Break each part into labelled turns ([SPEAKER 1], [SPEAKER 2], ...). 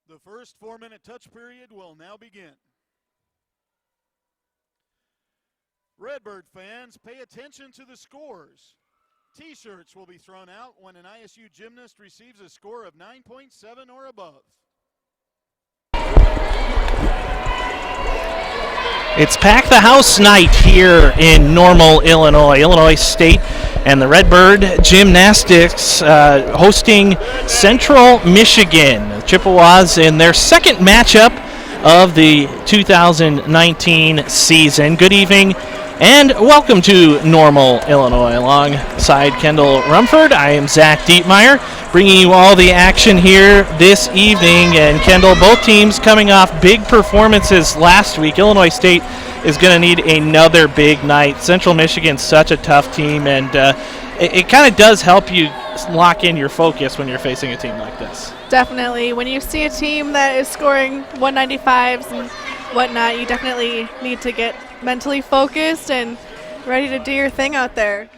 [SPEAKER 1] The first 4-minute touch period will now begin. Redbird fans, pay attention to the scores. T-shirts will be thrown out when an ISU gymnast receives a score of 9.7 or above.
[SPEAKER 2] It's Pack the House night here in Normal, Illinois. Illinois State and the Redbird Gymnastics hosting Central Michigan. The Chippewas in their second matchup of the 2019 season. Good evening and welcome to Normal, Illinois. Alongside Kendall Rumford, I am Zach Dietmeyer, bringing you all the action here this evening. And Kendall, both teams coming off big performances last week. Illinois State is going to need another big night. Central Michigan's such a tough team, and it kind of does help you lock in your focus when you're facing a team like this.
[SPEAKER 3] Definitely. When you see a team that is scoring 195s and whatnot, you definitely need to get mentally focused and ready to do your thing out there.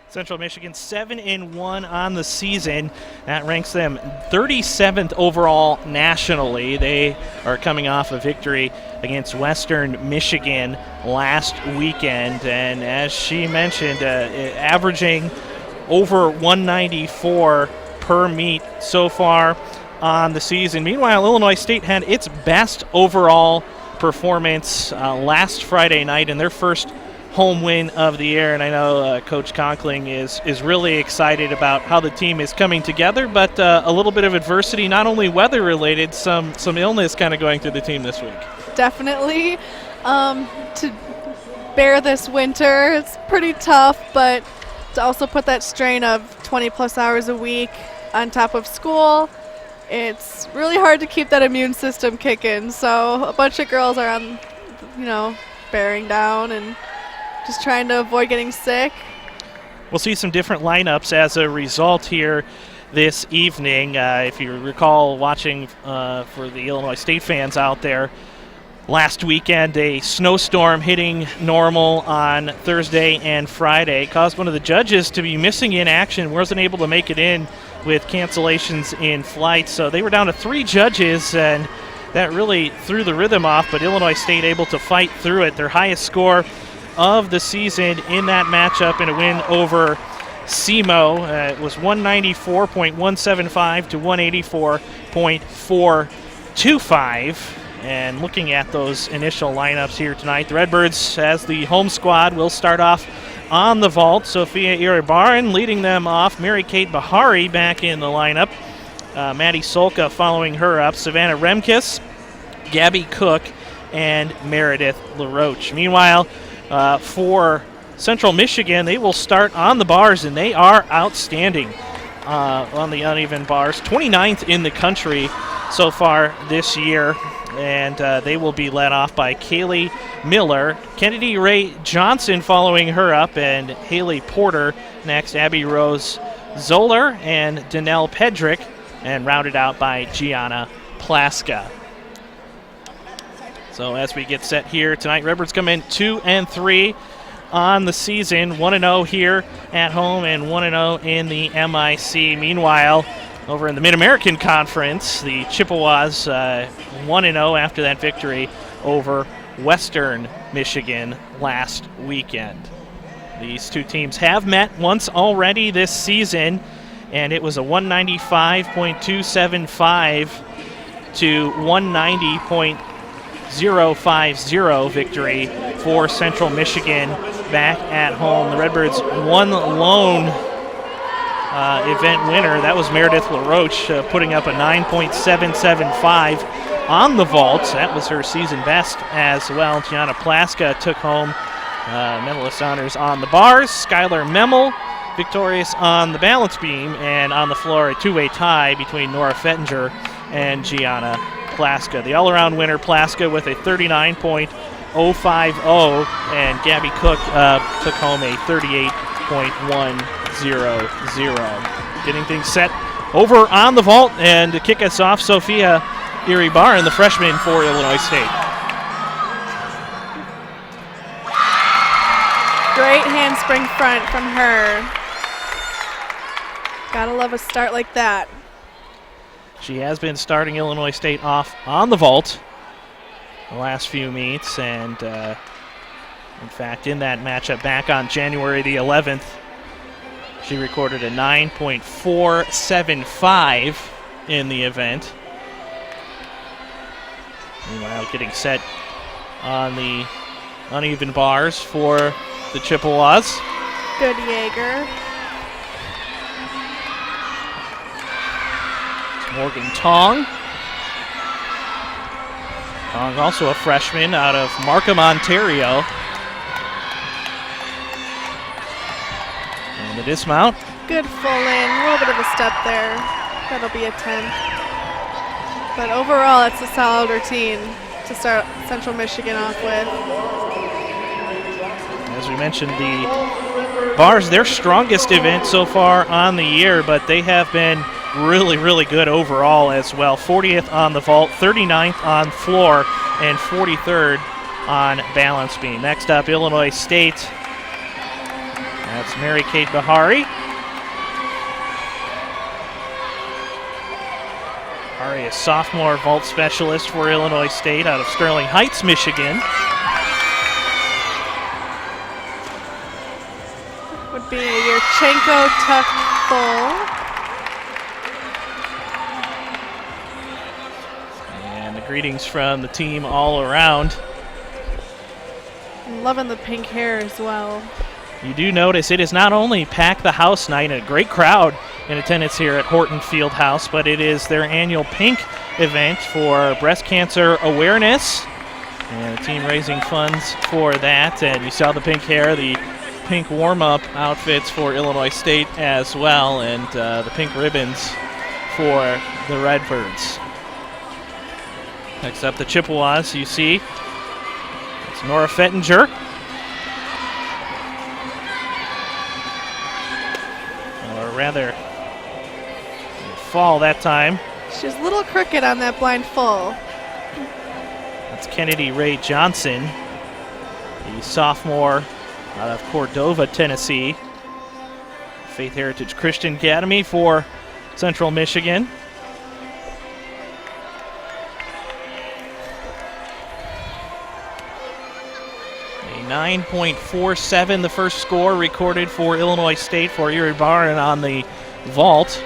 [SPEAKER 2] Central Michigan 7-1 on the season. That ranks them 37th overall nationally. They are coming off a victory against Western Michigan last weekend. And as she mentioned, averaging over 194 per meet so far on the season. Meanwhile, Illinois State had its best overall performance last Friday night in their first home win of the year, and I know Coach Conkling is really excited about how the team is coming together, but a little bit of adversity, not only weather-related, some illness kind of going through the team this week.
[SPEAKER 3] Definitely. To bear this winter, it's pretty tough, but to also put that strain of 20-plus hours a week on top of school, it's really hard to keep that immune system kicking. So a bunch of girls are on, bearing down and just trying to avoid getting sick.
[SPEAKER 2] We'll see some different lineups as a result here this evening. If you recall watching for the Illinois State fans out there, last weekend a snowstorm hitting Normal on Thursday and Friday caused one of the judges to be missing in action, wasn't able to make it in with cancellations in flight. So they were down to 3 judges, and that really threw the rhythm off, but Illinois State able to fight through it. Their highest score of the season in that matchup in a win over SEMO. It was 194.175 to 184.425. And looking at those initial lineups here tonight, the Redbirds, as the home squad, will start off on the vault. Sophia Iribarren leading them off. Mary Kate Bahari back in the lineup. Maddie Solka following her up. Savannah Remkes, Gabby Cook, and Meredith LaRoche. Meanwhile, for Central Michigan, they will start on the bars, and they are outstanding on the uneven bars. 29th in the country so far this year, and they will be led off by Kaylee Miller. Kennedy Ray Johnson following her up, and Haley Porter next. Abby Rose Zoller and Danelle Pedrick, and rounded out by Gianna Plaska. So as we get set here tonight, Redbirds come in 2-3 on the season, 1-0 here at home and 1-0 in the MIC. Meanwhile, over in the Mid-American Conference, the Chippewas 1-0 after that victory over Western Michigan last weekend. These two teams have met once already this season, and it was a 195.275 to 190.050 victory for Central Michigan back at home. The Redbirds' one lone event winner, that was Meredith LaRoche, putting up a 9.775 on the vault. That was her season best as well. Gianna Plaska took home medalist honors on the bars. Skylar Memel victorious on the balance beam, and on the floor a two-way tie between Nora Fettinger and Gianna Plaska. The all-around winner, Plaska, with a 39.050, and Gabby Cook took home a 38.100. Getting things set over on the vault, and to kick us off, Sophia Iribarren, the freshman for Illinois State.
[SPEAKER 3] Great handspring front from her. Gotta love a start like that.
[SPEAKER 2] She has been starting Illinois State off on the vault the last few meets, and in fact, in that matchup back on January the 11th, she recorded a 9.475 in the event. Meanwhile, getting set on the uneven bars for the Chippewas.
[SPEAKER 3] Good Jaeger.
[SPEAKER 2] Morgan Tong. Tong, also a freshman out of Markham, Ontario. And the dismount.
[SPEAKER 3] Good full in, a little bit of a step there. That'll be a 10. But overall, it's a solid routine to start Central Michigan off with.
[SPEAKER 2] As we mentioned, the bars, their strongest event so far on the year, but they have been really, really good overall as well. 40th on the vault, 39th on floor, and 43rd on balance beam. Next up, Illinois State. That's Mary Kate Bahari. Bahari, a sophomore vault specialist for Illinois State out of Sterling Heights, Michigan.
[SPEAKER 3] Would be a Yurchenko tucked full.
[SPEAKER 2] And the greetings from the team all around.
[SPEAKER 3] I'm loving the pink hair as well.
[SPEAKER 2] You do notice it is not only Pack the House night, a great crowd in attendance here at Horton Fieldhouse, but it is their annual pink event for breast cancer awareness. And the team raising funds for that. And you saw the pink hair, the pink warm-up outfits for Illinois State as well, and the pink ribbons for the Redbirds. Next up, the Chippewas, you see. It's Nora Fettinger. Or rather, fall that time.
[SPEAKER 3] She's a little crooked on that blind full.
[SPEAKER 2] That's Kennedy Ray Johnson, the sophomore out of Cordova, Tennessee. Faith Heritage Christian Academy for Central Michigan. A 9.47, the first score recorded for Illinois State for Erie Barn on the vault.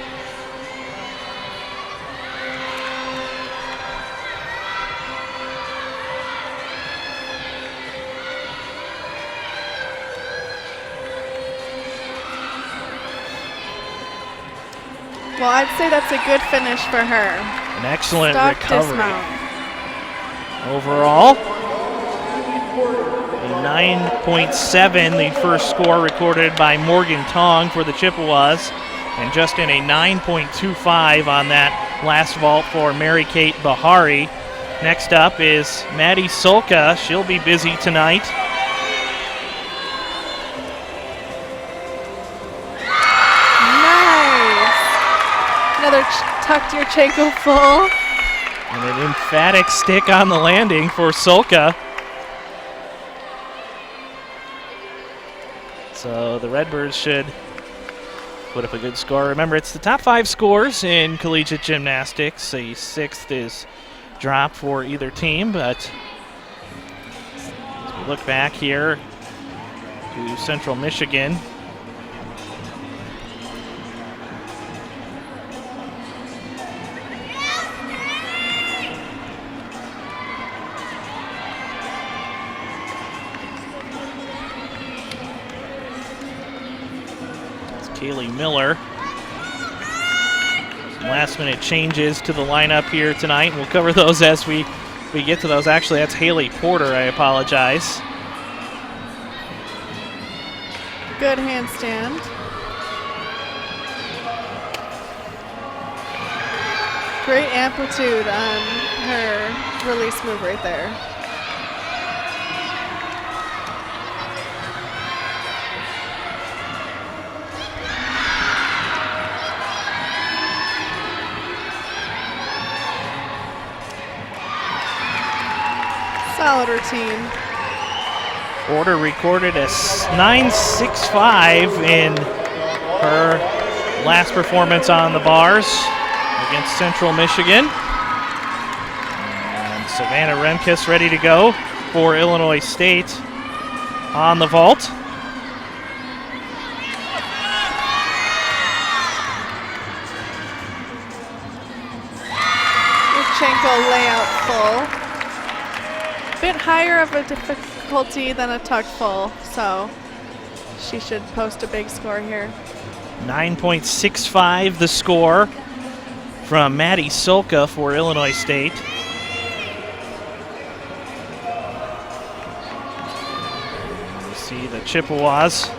[SPEAKER 3] Well, I'd say that's a good finish for her.
[SPEAKER 2] An excellent
[SPEAKER 3] Stock
[SPEAKER 2] recovery.
[SPEAKER 3] dismount.
[SPEAKER 2] Overall, a 9.7, the first score recorded by Morgan Tong for the Chippewas, and just in a 9.25 on that last vault for Mary Kate Bahari. Next up is Maddie Solka. She'll be busy tonight.
[SPEAKER 3] Another tucked Yurchenko full.
[SPEAKER 2] And an emphatic stick on the landing for Solka. So the Redbirds should put up a good score. Remember, it's the top 5 scores in collegiate gymnastics. A 6th is dropped for either team, but as we look back here to Central Michigan, Kaylee Miller. Some last-minute changes to the lineup here tonight. We'll cover those as we get to those. Actually, that's Haley Porter. I apologize.
[SPEAKER 3] Good handstand. Great amplitude on her release move right there. Solid routine.
[SPEAKER 2] Porter recorded a 9.65 in her last performance on the bars. against Central Michigan. And Savannah Remkes ready to go for Illinois State on the vault.
[SPEAKER 3] Yurchenko layout full. Bit higher of a difficulty than a tuck full, so she should post a big score here.
[SPEAKER 2] 9.65 the score from Maddie Solka for Illinois State. You see the Chippewas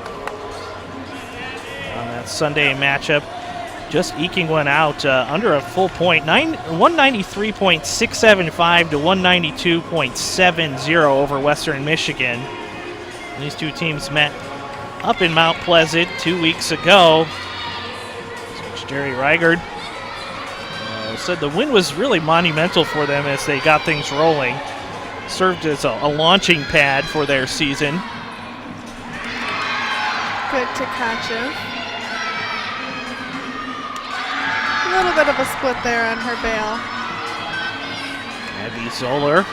[SPEAKER 2] on that Sunday matchup just eking one out under a full point, 193.675 to 192.70 over Western Michigan. These two teams met up in Mount Pleasant 2 weeks ago. Coach Jerry Reigard said the win was really monumental for them as they got things rolling. Served as a launching pad for their season.
[SPEAKER 3] Good to Tkachev. A little bit of a split there on her bail.
[SPEAKER 2] Abby Zoller.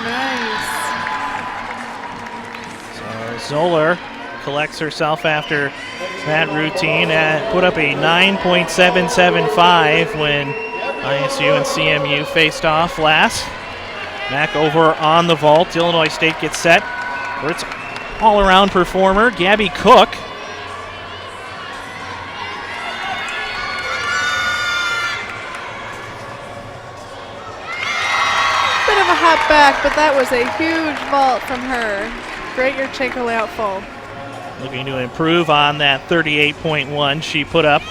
[SPEAKER 3] Nice.
[SPEAKER 2] So Zoller collects herself after that routine and put up a 9.775 when ISU and CMU faced off last. Back over on the vault. Illinois State gets set for its all-around performer, Gabby Cook.
[SPEAKER 3] Bit of a hop back, but that was a huge vault from her. Great Yurchenko layout full.
[SPEAKER 2] Looking to improve on that 38.1 she put up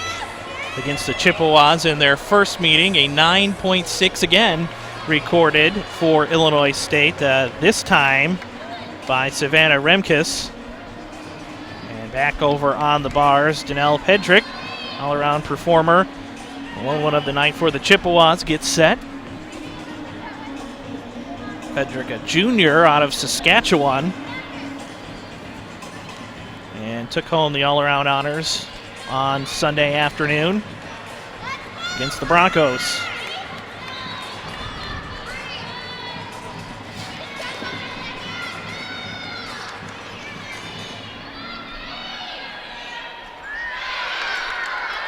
[SPEAKER 2] against the Chippewas in their first meeting. A 9.6 again recorded for Illinois State, this time by Savannah Remkes. And back over on the bars, Danelle Pedrick, all-around performer. One of the night for the Chippewas gets set. Pedrick, a junior out of Saskatchewan, and took home the all-around honors on Sunday afternoon against the Broncos.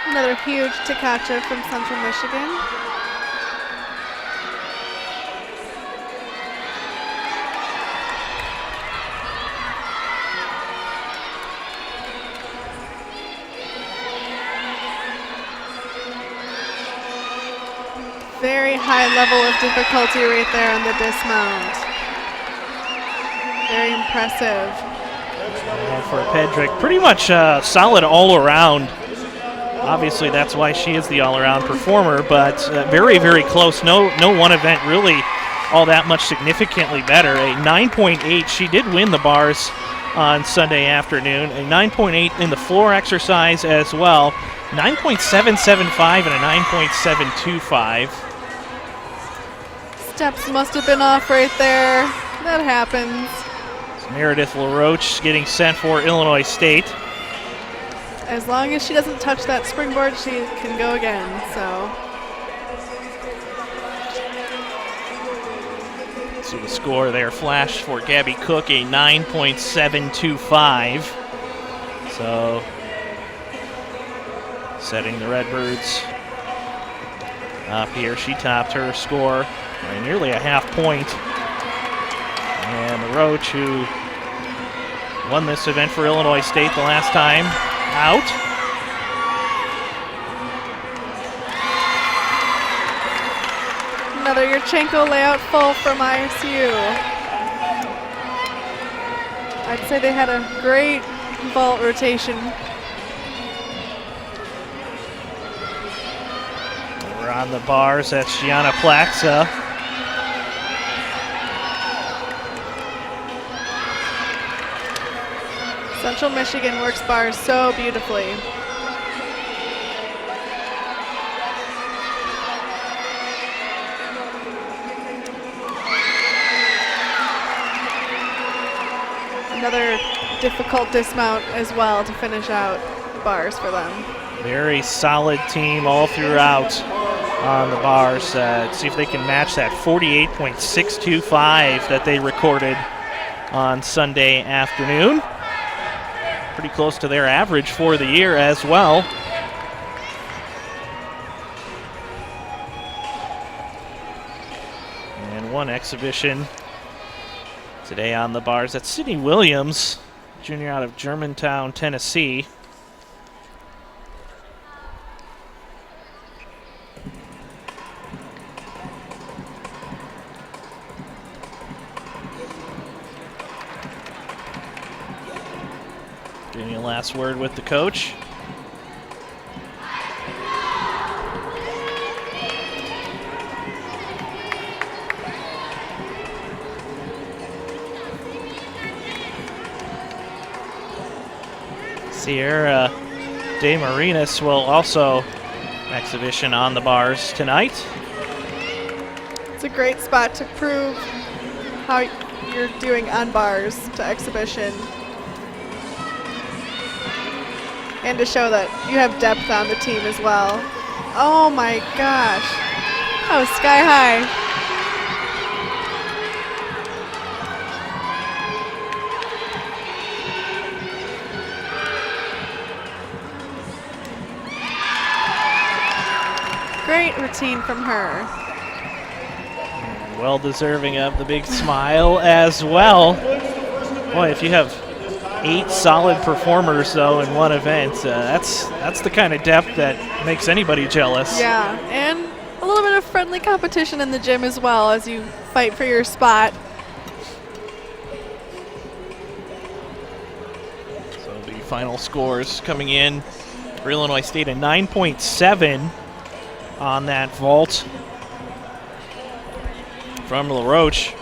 [SPEAKER 3] Another huge Tkachev from Central Michigan. Very high level of difficulty right there on the dismount. Very impressive.
[SPEAKER 2] For Pedrick, pretty much solid all around. Obviously, that's why she is the all-around performer, but very, very close. No one event really all that much significantly better. A 9.8. She did win the bars on Sunday afternoon. A 9.8 in the floor exercise as well. 9.775 and a 9.725.
[SPEAKER 3] Steps must have been off right there. That happens.
[SPEAKER 2] So Meredith LaRoche getting sent for Illinois State.
[SPEAKER 3] As long as she doesn't touch that springboard, she can go again, so.
[SPEAKER 2] See the score there flash for Gabby Cook, a 9.725. So, setting the Redbirds up here. She topped her score by nearly a half point. And LaRoche, who won this event for Illinois State the last time out.
[SPEAKER 3] Another Yurchenko layout full from ISU. I'd say they had a great vault rotation.
[SPEAKER 2] We're on the bars. That's Gianna Plaxa.
[SPEAKER 3] Central Michigan works bars so beautifully. Another difficult dismount as well to finish out the bars for them.
[SPEAKER 2] Very solid team all throughout on the bars. See if they can match that 48.625 that they recorded on Sunday afternoon. Pretty close to their average for the year as well. And one exhibition today on the bars. That's Sydney Williams, junior out of Germantown, Tennessee. Getting a last word with the coach. Sierra De Marinas will also exhibition on the bars tonight.
[SPEAKER 3] It's a great spot to prove how you're doing on bars to exhibition. And to show that you have depth on the team as well. Oh my gosh. That was sky high. Great routine from her.
[SPEAKER 2] Well deserving of the big smile as well. Boy, if you have 8 solid performers, though, in one event. That's the kind of depth that makes anybody jealous.
[SPEAKER 3] Yeah, and a little bit of friendly competition in the gym as well as you fight for your spot.
[SPEAKER 2] So the final scores coming in for Illinois State, a 9.7 on that vault from LaRoche.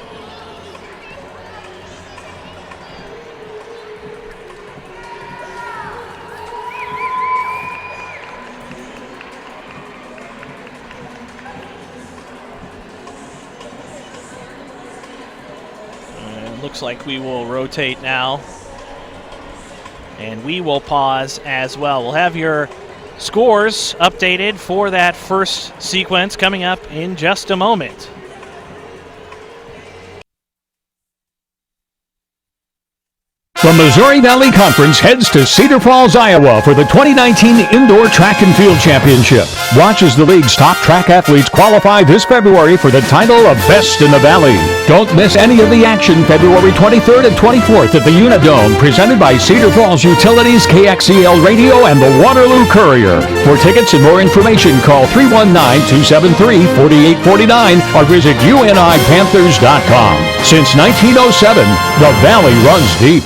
[SPEAKER 2] Looks like we will rotate now, and we will pause as well. We'll have your scores updated for that first sequence coming up in just a moment.
[SPEAKER 4] The Missouri Valley Conference heads to Cedar Falls, Iowa for the 2019 Indoor Track and Field Championship. Watch as the league's top track athletes qualify this February for the title of Best in the Valley. Don't miss any of the action February 23rd and 24th at the Unidome, presented by Cedar Falls Utilities, KXEL Radio, and the Waterloo Courier. For tickets and more information, call 319-273-4849 or visit unipanthers.com. Since 1907, the Valley runs deep.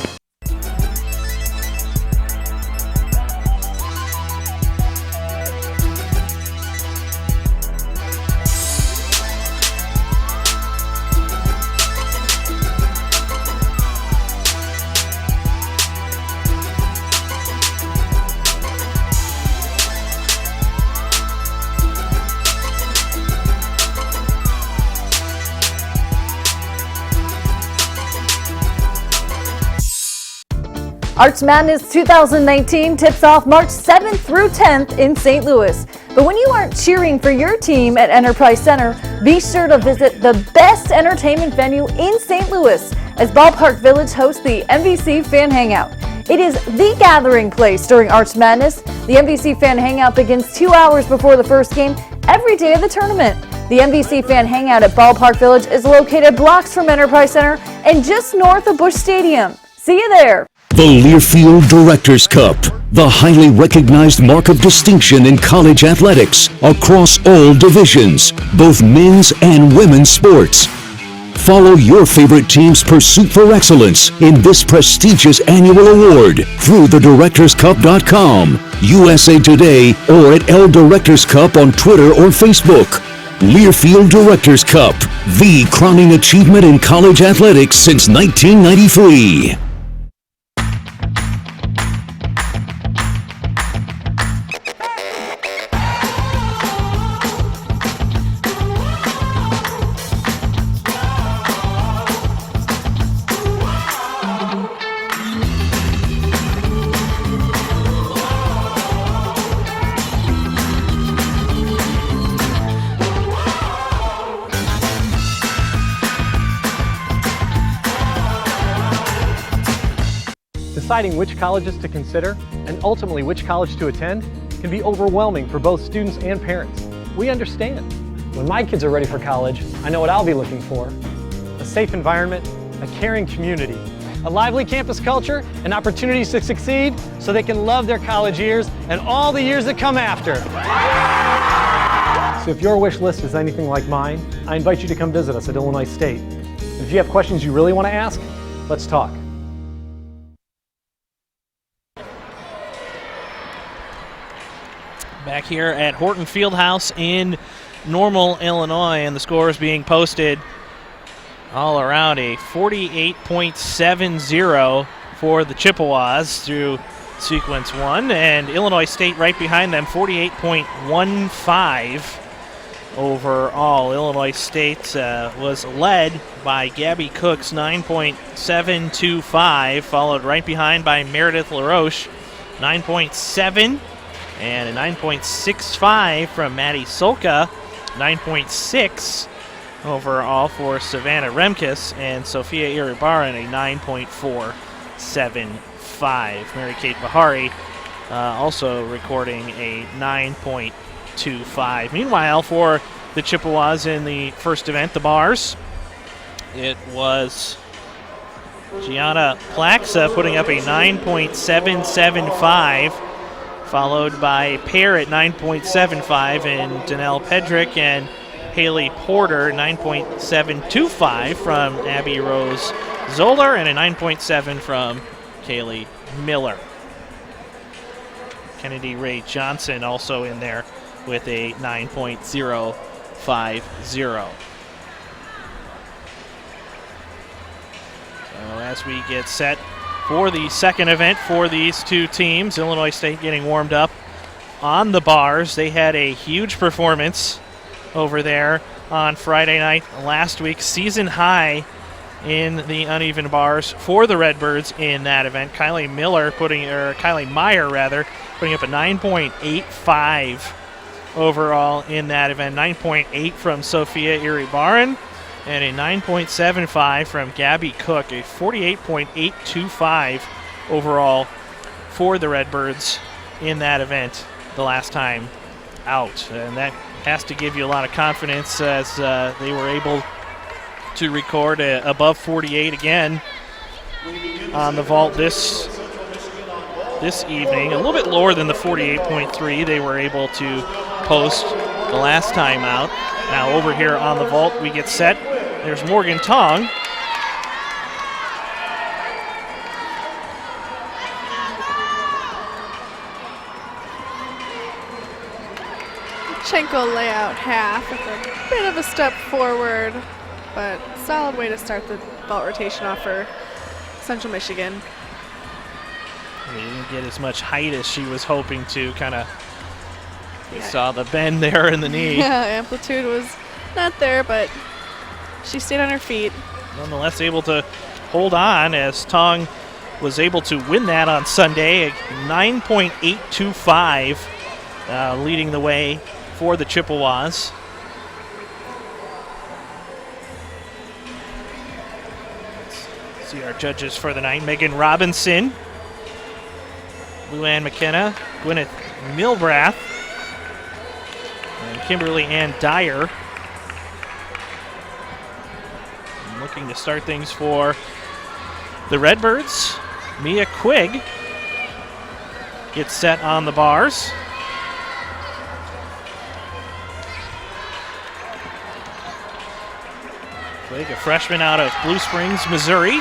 [SPEAKER 5] Arch Madness 2019 tips off March 7th through 10th in St. Louis. But when you aren't cheering for your team at Enterprise Center, be sure to visit the best entertainment venue in St. Louis as Ballpark Village hosts the MVC Fan Hangout. It is the gathering place during Arch Madness. The MVC Fan Hangout begins 2 hours before the first game every day of the tournament. The MVC Fan Hangout at Ballpark Village is located blocks from Enterprise Center and just north of Busch Stadium. See you there.
[SPEAKER 6] The Learfield Directors Cup, the highly recognized mark of distinction in college athletics across all divisions, both men's and women's sports. Follow your favorite team's pursuit for excellence in this prestigious annual award through thedirectorscup.com, USA Today, or at L Directors Cup on Twitter or Facebook. Learfield Directors Cup, the crowning achievement in college athletics since 1993.
[SPEAKER 7] Deciding which colleges to consider and ultimately which college to attend can be overwhelming for both students and parents. We understand. When my kids are ready for college, I know what I'll be looking for: a safe environment, a caring community, a lively campus culture, and opportunities to succeed so they can love their college years and all the years that come after. So if your wish list is anything like mine, I invite you to come visit us at Illinois State. And if you have questions you really want to ask, let's talk.
[SPEAKER 2] Back here at Horton Fieldhouse in Normal, Illinois, and the scores being posted all around: a 48.70 for the Chippewas through sequence 1, and Illinois State right behind them, 48.15 overall. Illinois State was led by Gabby Cook's 9.725, followed right behind by Meredith LaRoche, 9.7, and a 9.65 from Maddie Solka, 9.6 overall for Savannah Remkes, and Sophia Iribarren a 9.475. Mary-Kate Bahari also recording a 9.25. Meanwhile, for the Chippewas in the first event, the bars, it was Gianna Plaxa putting up a 9.775, followed by Pear at 9.75, and Danelle Pedrick and Haley Porter, 9.725 from Abby Rose Zoller, and a 9.7 from Kaylee Miller. Kennedy Ray Johnson also in there with a 9.050. So as we get set for the second event for these two teams, Illinois State getting warmed up on the bars. They had a huge performance over there on Friday night last week, season high in the uneven bars for the Redbirds in that event. Kylie Meyer putting up a 9.85 overall in that event. 9.8 from Sophia Iribarren and a 9.75 from Gabby Cook, a 48.825 overall for the Redbirds in that event the last time out. And that has to give you a lot of confidence as they were able to record above 48 again on the vault this evening. A little bit lower than the 48.3 they were able to post the last time out. Now over here on the vault we get set. There's Morgan Tong.
[SPEAKER 3] Chenko layout half with a bit of a step forward, but solid way to start the vault rotation off for Central Michigan.
[SPEAKER 2] She didn't get as much height as she was hoping to. Saw the bend there in the knee.
[SPEAKER 3] Yeah, amplitude was not there, but she stayed on her feet.
[SPEAKER 2] Nonetheless able to hold on as Tong was able to win that on Sunday. A 9.825 leading the way for the Chippewas. Let's see our judges for the night. Megan Robinson, Luann McKenna, Gwyneth Milbrath, and Kimberly Ann Dyer. And looking to start things for the Redbirds, Mia Quigg gets set on the bars. Quigg, a freshman out of Blue Springs, Missouri.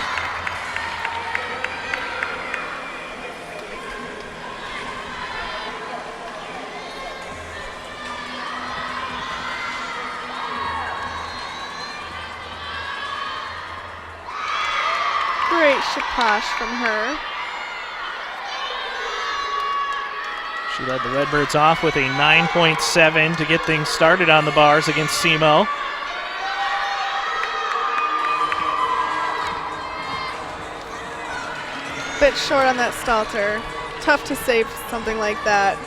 [SPEAKER 3] Great shapash from her.
[SPEAKER 2] She led the Redbirds off with a 9.7 to get things started on the bars against SEMO.
[SPEAKER 3] Bit short on that Stalter. Tough to save something like that.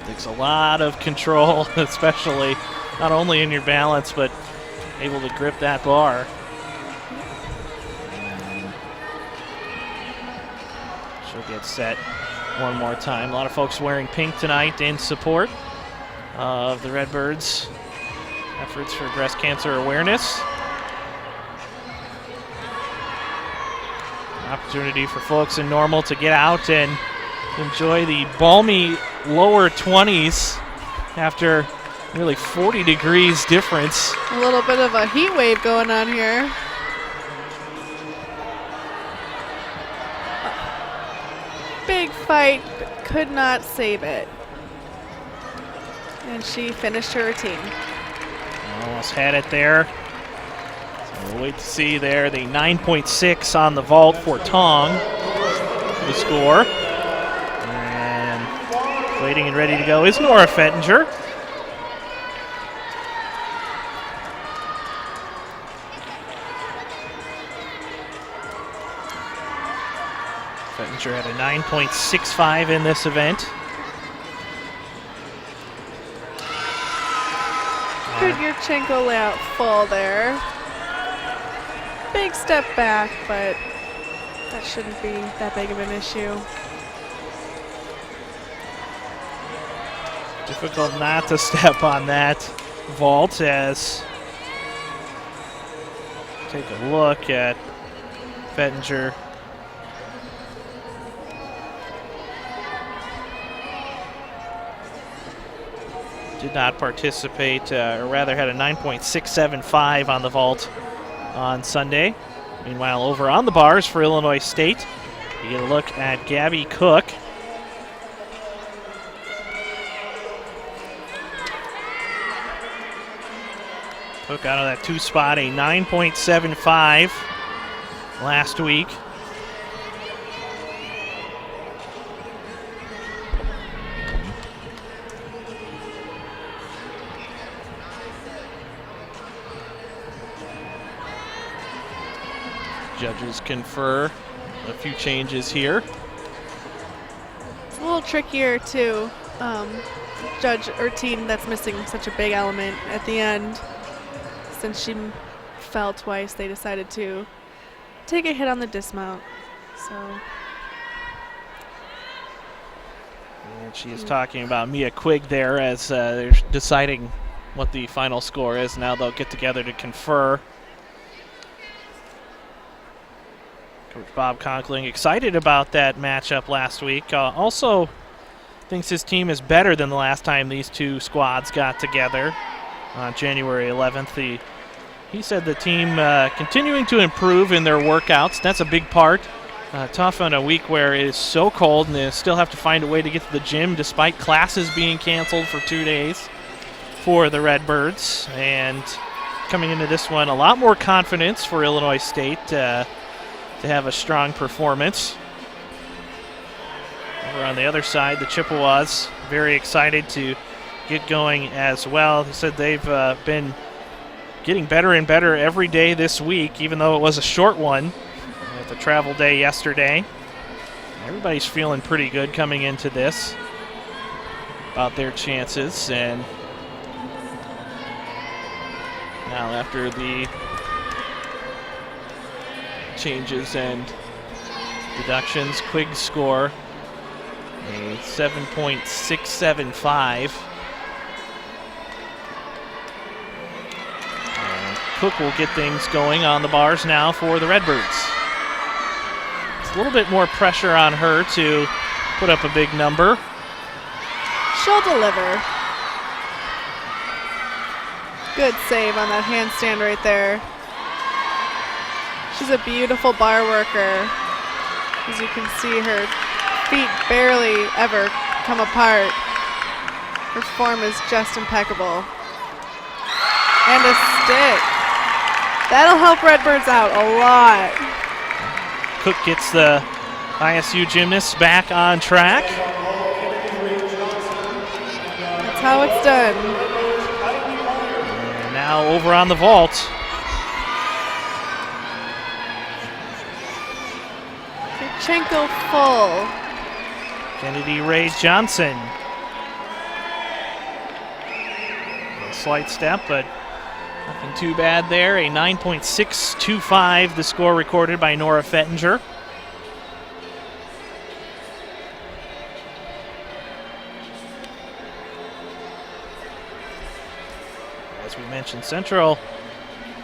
[SPEAKER 2] Takes a lot of control, especially not only in your balance, but able to grip that bar. She'll get set one more time. A lot of folks wearing pink tonight in support of the Redbirds' efforts for breast cancer awareness. An opportunity for folks in Normal to get out and enjoy the balmy lower 20s after nearly 40 degrees difference.
[SPEAKER 3] A little bit of a heat wave going on here. Big fight, but could not save it. And she finished her routine.
[SPEAKER 2] Almost had it there. So we'll wait to see there the 9.6 on the vault for Tong, the score. And waiting and ready to go is Nora Fettinger. Fettinger had a 9.65 in this event.
[SPEAKER 3] Good Yurchenko layout full there. Big step back, but that shouldn't be that big of an issue.
[SPEAKER 2] Difficult not to step on that vault as take a look at Fettinger. Did not participate, or rather had a 9.675 on the vault on Sunday. Meanwhile, over on the bars for Illinois State, you get a look at Gabby Cook. Cook out of that two spot, a 9.75 last week. Judges confer a few changes here.
[SPEAKER 3] It's a little trickier to judge a team that's missing such a big element at the end. Since she fell twice, they decided to take a hit on the dismount. So.
[SPEAKER 2] And she is talking about Mia Quigg there as they're deciding what the final score is. Now they'll get together to confer. Coach Bob Conkling excited about that matchup last week. Also thinks his team is better than the last time these two squads got together on January 11th. He said the team continuing to improve in their workouts. That's a big part. Tough on a week where it is so cold and they still have to find a way to get to the gym despite classes being canceled for 2 days for the Redbirds. And coming into this one, a lot more confidence for Illinois State to have a strong performance. Over on the other side, the Chippewas very excited to get going as well. He said they've been getting better and better every day this week, even though it was a short one with the travel day yesterday. Everybody's feeling pretty good coming into this about their chances. And now after the changes and deductions, Quigg's score a 7.675. Cook will get things going on the bars now for the Redbirds. It's a little bit more pressure on her to put up a big number.
[SPEAKER 3] She'll deliver. Good save on that handstand right there. She's a beautiful bar worker. As you can see, her feet barely ever come apart. Her form is just impeccable. And a stick. That'll help Redbirds out a lot.
[SPEAKER 2] Cook gets the ISU gymnasts back on track.
[SPEAKER 3] That's how it's done.
[SPEAKER 2] And now over on the vault.
[SPEAKER 3] Yurchenko full.
[SPEAKER 2] Kennedy Ray Johnson. A slight step, but nothing too bad there. A 9.625, the score recorded by Nora Fettinger. we mentioned, Central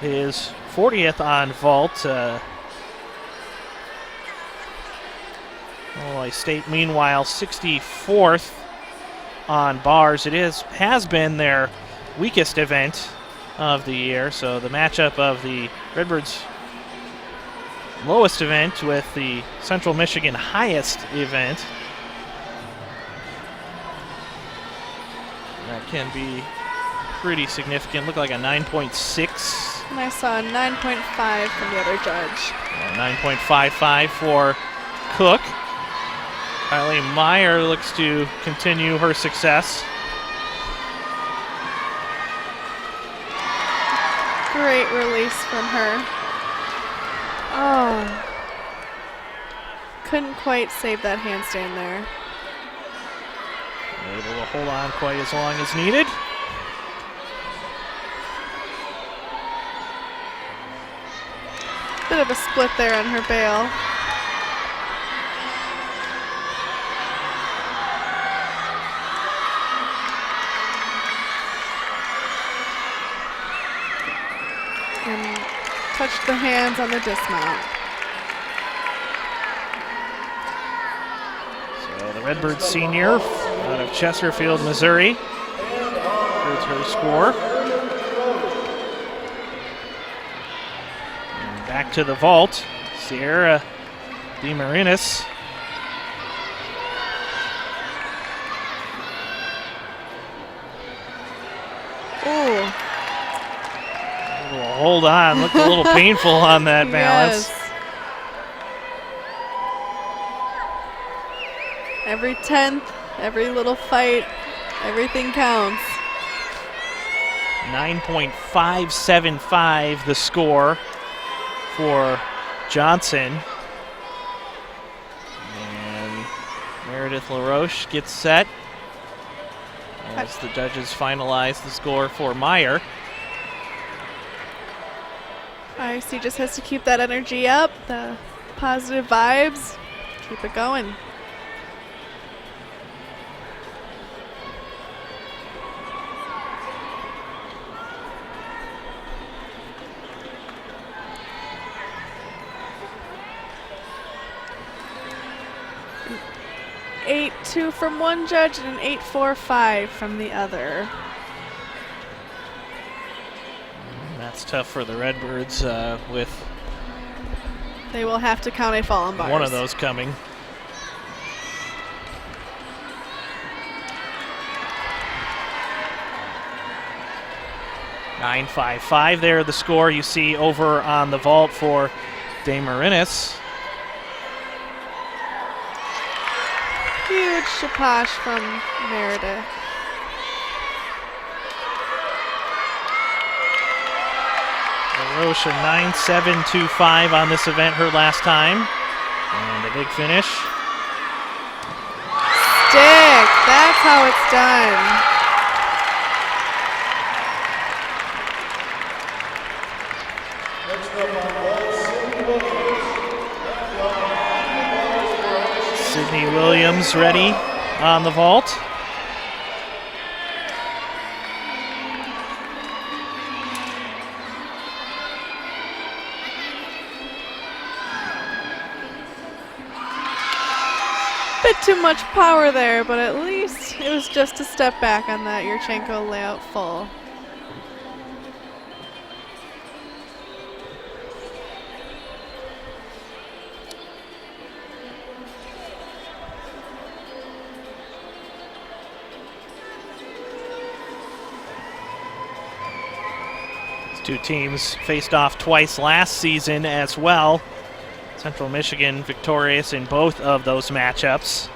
[SPEAKER 2] is 40th on vault. Illinois State, meanwhile, 64th on bars. It has been their weakest event of the year, so the matchup of the Redbirds' lowest event with the Central Michigan highest event, that can be pretty significant. Look like a 9.6.
[SPEAKER 3] And I saw a 9.5 from the other judge.
[SPEAKER 2] 9.55 for Cook. Kylie Meyer looks to continue her success.
[SPEAKER 3] Great release from her. Oh. Couldn't quite save that handstand there.
[SPEAKER 2] Able to hold on quite as long as needed.
[SPEAKER 3] Bit of a split there on her bail. And touched the hands on the dismount.
[SPEAKER 2] So the Redbird senior out of Chesterfield, Missouri. Here's her score. And back to the vault, Sierra DeMarinis.
[SPEAKER 3] Ooh.
[SPEAKER 2] Hold on, looked a little painful on that balance.
[SPEAKER 3] Yes. Every 10th, every little fight, everything counts.
[SPEAKER 2] 9.575 the score for Johnson. And Meredith LaRoche gets set as the judges finalize the score for Meyer.
[SPEAKER 3] IC just has to keep that energy up, the positive vibes, keep it going. An 8-2 from one judge and an 8-4-5 from the other.
[SPEAKER 2] That's tough for the Redbirds with
[SPEAKER 3] They will have to count a fall on bars.
[SPEAKER 2] one of those coming. .955 there, the score you see over on the vault for DeMarinis.
[SPEAKER 3] Huge shapash from Meredith.
[SPEAKER 2] LaRoche a 9.725 on this event, her last time. And a big finish.
[SPEAKER 3] Stick, that's how it's done.
[SPEAKER 2] Sydney Williams ready on the vault.
[SPEAKER 3] Bit too much power there, but at least it was just a step back on that Yurchenko layout full.
[SPEAKER 2] Two teams faced off twice last season as well. Central Michigan victorious in both of those matchups.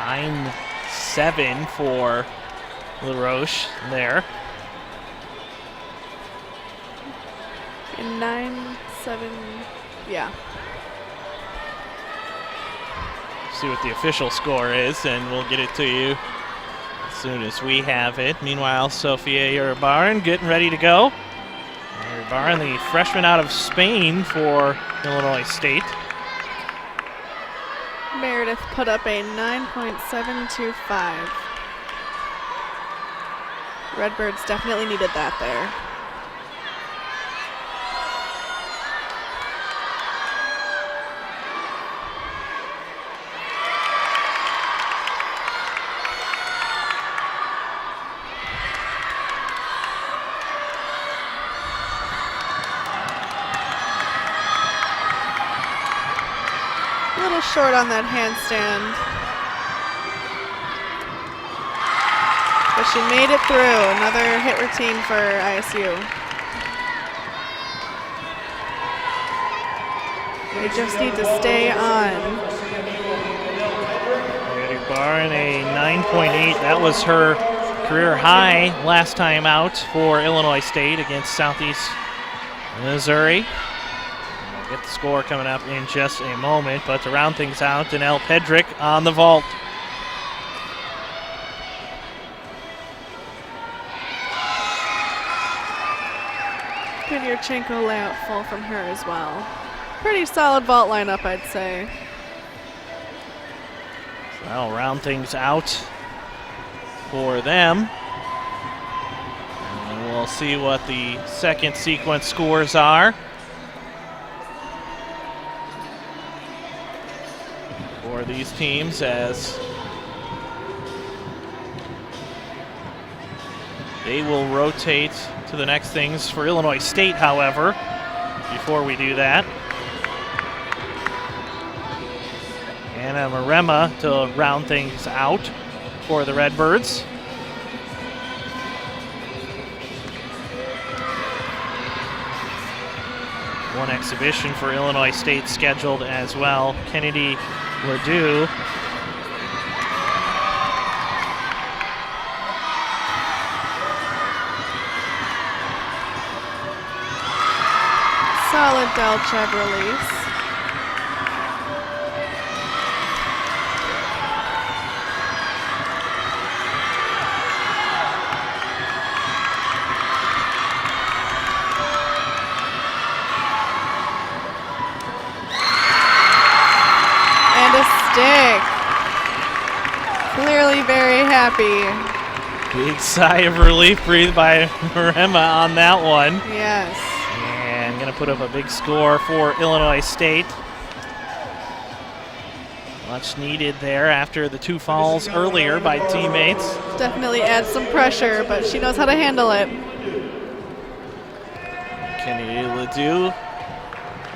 [SPEAKER 2] And 9-7 for LaRoche there.
[SPEAKER 3] And 9-7, yeah.
[SPEAKER 2] See what the official score is, and we'll get it to you as soon as we have it. Meanwhile, Sofia Uribarren getting ready to go. Uribarren, the freshman out of Spain for Illinois State.
[SPEAKER 3] Meredith put up a 9.725. Redbirds definitely needed that there. A little short on that handstand. But she made it through. Another hit routine for ISU. They just need to stay on.
[SPEAKER 2] Redbird a 9.8. That was her career high last time out for Illinois State against Southeast Missouri. We'll get the score coming up in just a moment, but to round things out, Danelle Pedrick on the vault.
[SPEAKER 3] Good Yurchenko layout full from her as well. Pretty solid vault lineup, I'd say.
[SPEAKER 2] So that'll round things out for them. And we'll see what the second sequence scores are for these teams, as they will rotate to the next things. For Illinois State, however, before we do that, Anna Marema to round things out for the Redbirds. One exhibition for Illinois State scheduled as well. Kennedy Ledoux.
[SPEAKER 3] Solid Delchev release. And a stick. Clearly very happy.
[SPEAKER 2] Big sigh of relief breathed by Marema on that one.
[SPEAKER 3] Yes.
[SPEAKER 2] And going to put up a big score for Illinois State. Much needed there after the two falls earlier by teammates.
[SPEAKER 3] Definitely adds some pressure, but she knows how to handle it.
[SPEAKER 2] Kennedy Ledoux, a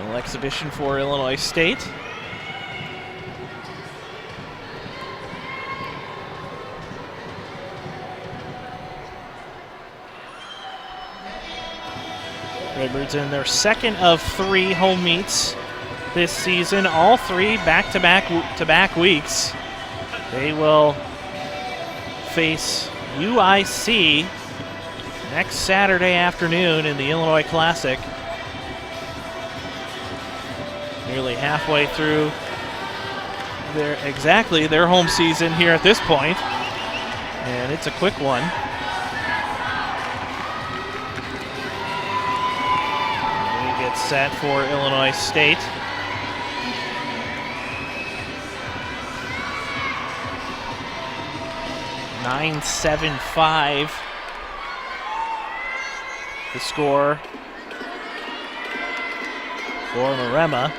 [SPEAKER 2] little exhibition for Illinois State. Redbirds in their second of 3 home meets this season, all 3 back-to-back weeks. They will face UIC next Saturday afternoon in the Illinois Classic. Nearly halfway through their home season here at this point, and it's a quick one. Set for Illinois State. .975 the score for Marema.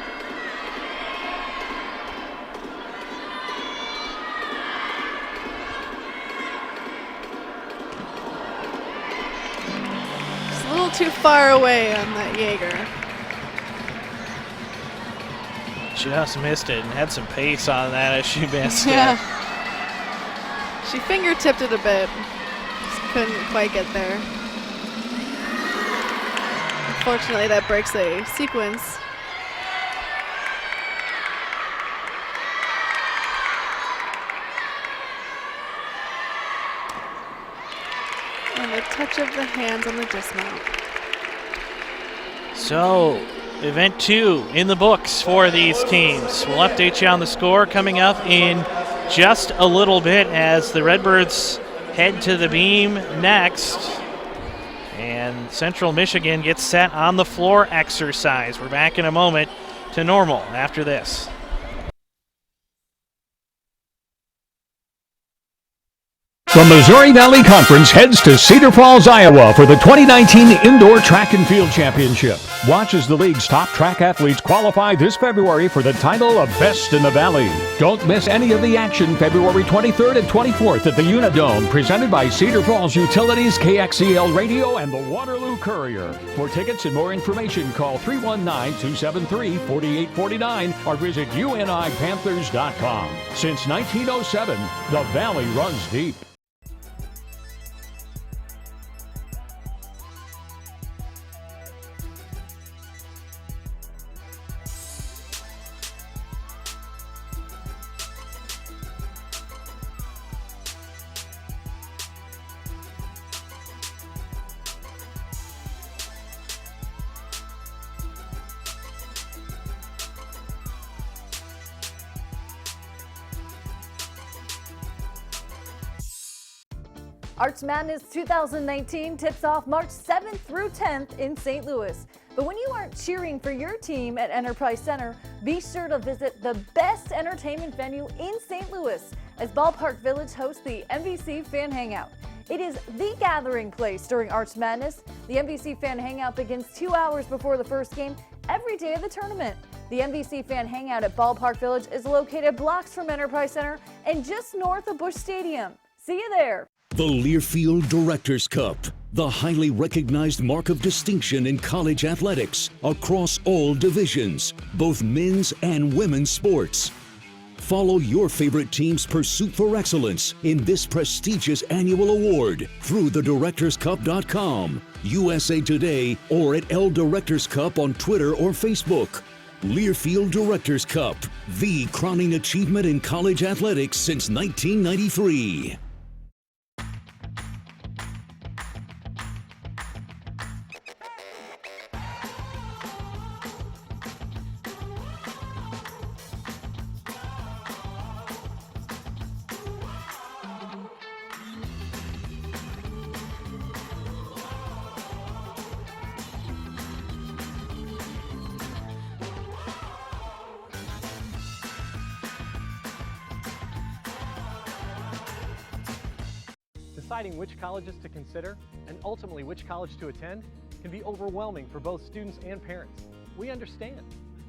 [SPEAKER 3] Just a little too far away on that Jaeger.
[SPEAKER 2] Just missed it and had some pace on that as she missed
[SPEAKER 3] Yeah.
[SPEAKER 2] it.
[SPEAKER 3] She fingertipped it a bit. Just couldn't quite get there. Unfortunately, that breaks a sequence. And a touch of the hands on the dismount.
[SPEAKER 2] So, event 2 in the books for these teams. We'll update you on the score coming up in just a little bit as the Redbirds head to the beam next. And Central Michigan gets set on the floor exercise. We're back in a moment to normal after this.
[SPEAKER 4] The Missouri Valley Conference heads to Cedar Falls, Iowa for the 2019 Indoor Track and Field Championship. Watch as the league's top track athletes qualify this February for the title of Best in the Valley. Don't miss any of the action February 23rd and 24th at the Unidome, presented by Cedar Falls Utilities, KXEL Radio, and the Waterloo Courier. For tickets and more information, call 319-273-4849 or visit unipanthers.com. Since 1907, the Valley runs deep.
[SPEAKER 5] Arch Madness 2019 tips off March 7th through 10th in St. Louis. But when you aren't cheering for your team at Enterprise Center, be sure to visit the best entertainment venue in St. Louis as Ballpark Village hosts the MVC Fan Hangout. It is the gathering place during Arch Madness. The MVC Fan Hangout begins 2 hours before the first game every day of the tournament. The MVC Fan Hangout at Ballpark Village is located blocks from Enterprise Center and just north of Busch Stadium. See you there.
[SPEAKER 6] The Learfield Directors Cup, the highly recognized mark of distinction in college athletics across all divisions, both men's and women's sports. Follow your favorite team's pursuit for excellence in this prestigious annual award through thedirectorscup.com, USA Today, or at L Directors Cup on Twitter or Facebook. Learfield Directors Cup, the crowning achievement in college athletics since 1993.
[SPEAKER 7] Deciding which colleges to consider and ultimately which college to attend can be overwhelming for both students and parents. We understand.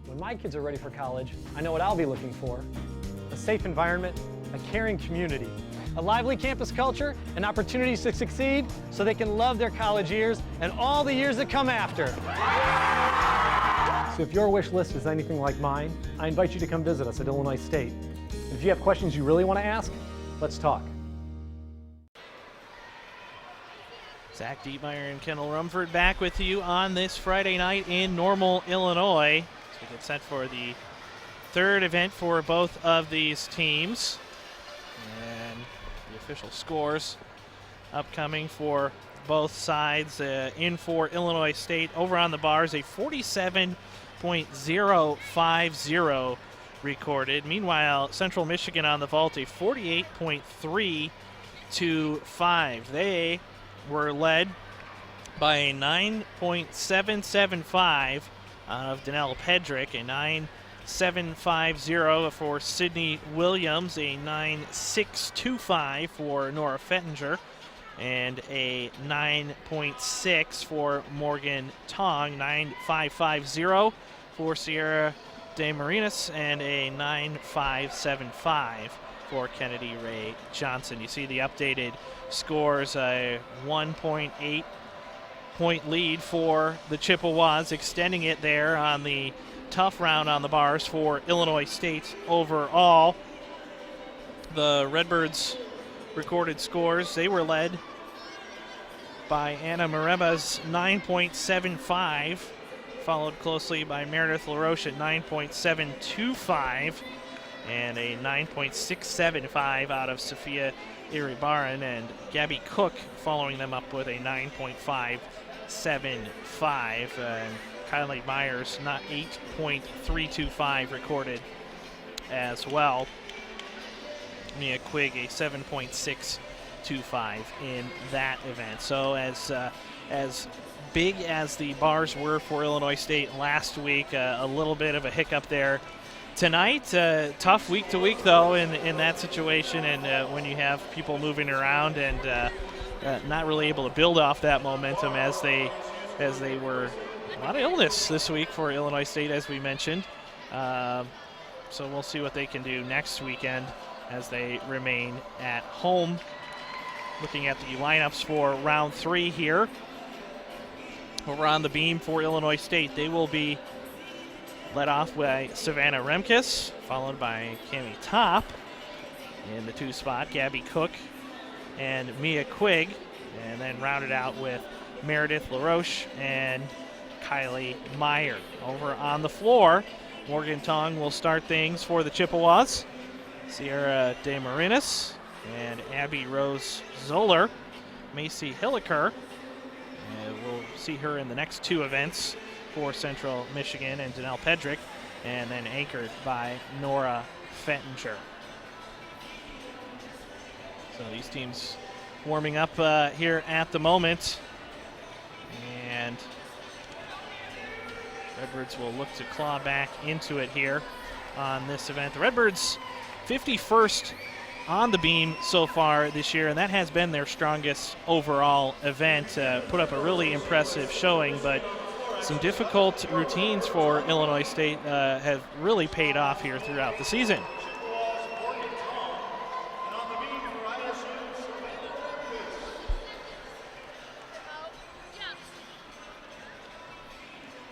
[SPEAKER 7] When my kids are ready for college, I know what I'll be looking for: a safe environment, a caring community, a lively campus culture, and opportunities to succeed so they can love their college years and all the years that come after. So if your wish list is anything like mine, I invite you to come visit us at Illinois State. And if you have questions you really want to ask, let's talk.
[SPEAKER 2] Zach Dietmeyer and Kendall Rumford back with you on this Friday night in Normal, Illinois, as we get set for the third event for both of these teams. And the official scores upcoming for both sides. In for Illinois State, over on the bars, a 47.050 recorded. Meanwhile, Central Michigan on the vault, a 48.325. They were led by a 9.775 of Danelle Pedrick, a 9.750 for Sydney Williams, a 9.625 for Nora Fettinger, and a 9.6 for Morgan Tong, 9.550 for Sierra De Marinas, and a 9.575 for Kennedy Ray Johnson. You see the updated scores, a 1.8 point lead for the Chippewas, extending it there on the tough round on the bars for Illinois State overall. The Redbirds recorded scores, they were led by Anna Mareba's 9.75, followed closely by Meredith LaRoche at 9.725, and a 9.675 out of Sophia Iribarren, and Gabby Cook following them up with a 9.575. And Kylie Myers, not 8.325 recorded as well. Mia Quigg, a 7.625 in that event. So as big as the bars were for Illinois State last week, a little bit of a hiccup there tonight. Tough week to week, though, in that situation, and when you have people moving around and not really able to build off that momentum as they were a lot of illness this week for Illinois State, as we mentioned. So we'll see what they can do next weekend as they remain at home. Looking at the lineups for round 3 here. Over on the beam for Illinois State, they will be led off by Savannah Remkes, followed by Cami Top. In the 2 spot, Gabby Cook and Mia Quigg, and then rounded out with Meredith LaRoche and Kylie Meyer. Over on the floor, Morgan Tong will start things for the Chippewas. Sierra De Marinis and Abby Rose Zoller. Macy Hilliker, we'll see her in the next 2 events for Central Michigan, and Danelle Pedrick, and then anchored by Nora Fettinger. So these teams warming up here at the moment, and Redbirds will look to claw back into it here on this event. The Redbirds 51st on the beam so far this year, and that has been their strongest overall event. Put up a really impressive showing, but some difficult routines for Illinois State have really paid off here throughout the season.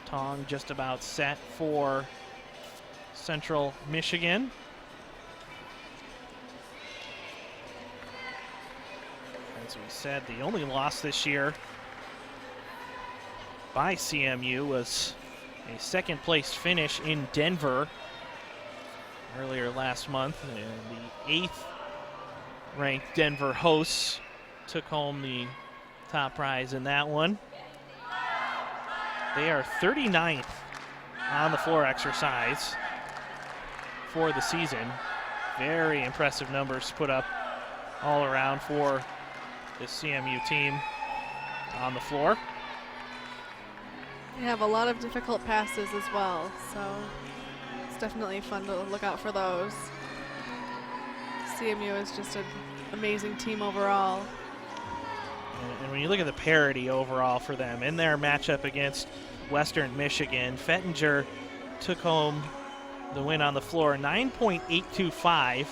[SPEAKER 2] Tong just about set for Central Michigan. As we said, the only loss this year by CMU was a second-place finish in Denver earlier last month. And the 8th-ranked Denver hosts took home the top prize in that one. They are 39th on the floor exercise for the season. Very impressive numbers put up all around for this CMU team on the floor.
[SPEAKER 3] They have a lot of difficult passes as well, so it's definitely fun to look out for those. CMU is just an amazing team overall.
[SPEAKER 2] And when you look at the parity overall for them in their matchup against Western Michigan, Fettinger took home the win on the floor, 9.825,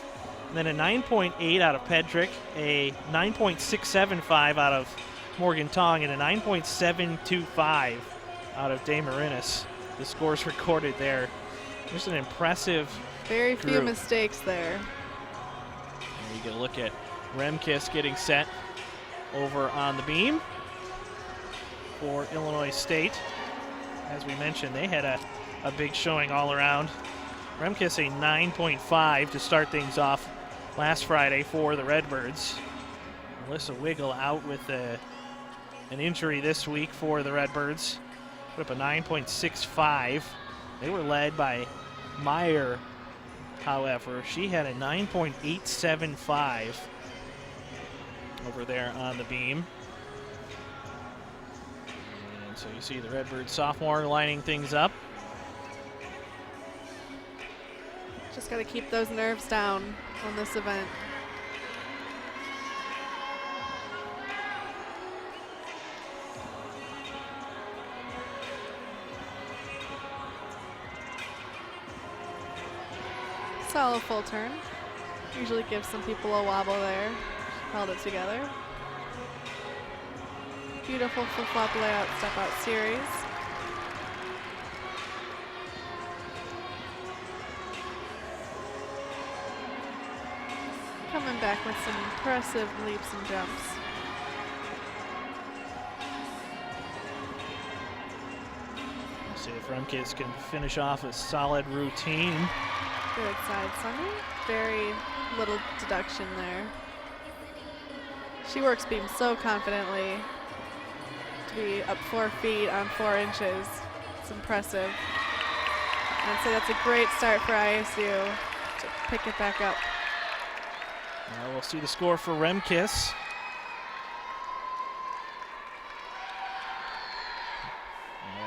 [SPEAKER 2] and then a 9.8 out of Pedrick, a 9.675 out of Morgan Tong, and a 9.725 out of De Marinis. The scores recorded there. There's an impressive
[SPEAKER 3] Very few
[SPEAKER 2] group.
[SPEAKER 3] mistakes there.
[SPEAKER 2] And you get a look at Remkes getting set over on the beam for Illinois State. As we mentioned, they had a big showing all around. Remkes a 9.5 to start things off last Friday for the Redbirds. Melissa Wiggle out with an injury this week for the Redbirds. Put up a 9.65. They were led by Meyer, however. She had a 9.875 over there on the beam. And so you see the Redbird sophomore lining things up.
[SPEAKER 3] Just got to keep those nerves down on this event. Solid full turn. Usually gives some people a wobble there. Held it together. Beautiful flip-flop layout step-out series. Coming back with some impressive leaps and jumps.
[SPEAKER 2] We'll see if Remkes can finish off a solid routine.
[SPEAKER 3] Good side Sunday. Very little deduction there. She works beam so confidently. To be up 4 feet on 4 inches. It's impressive. And I'd say that's a great start for ISU to pick it back up.
[SPEAKER 2] Now we'll see the score for Remkes.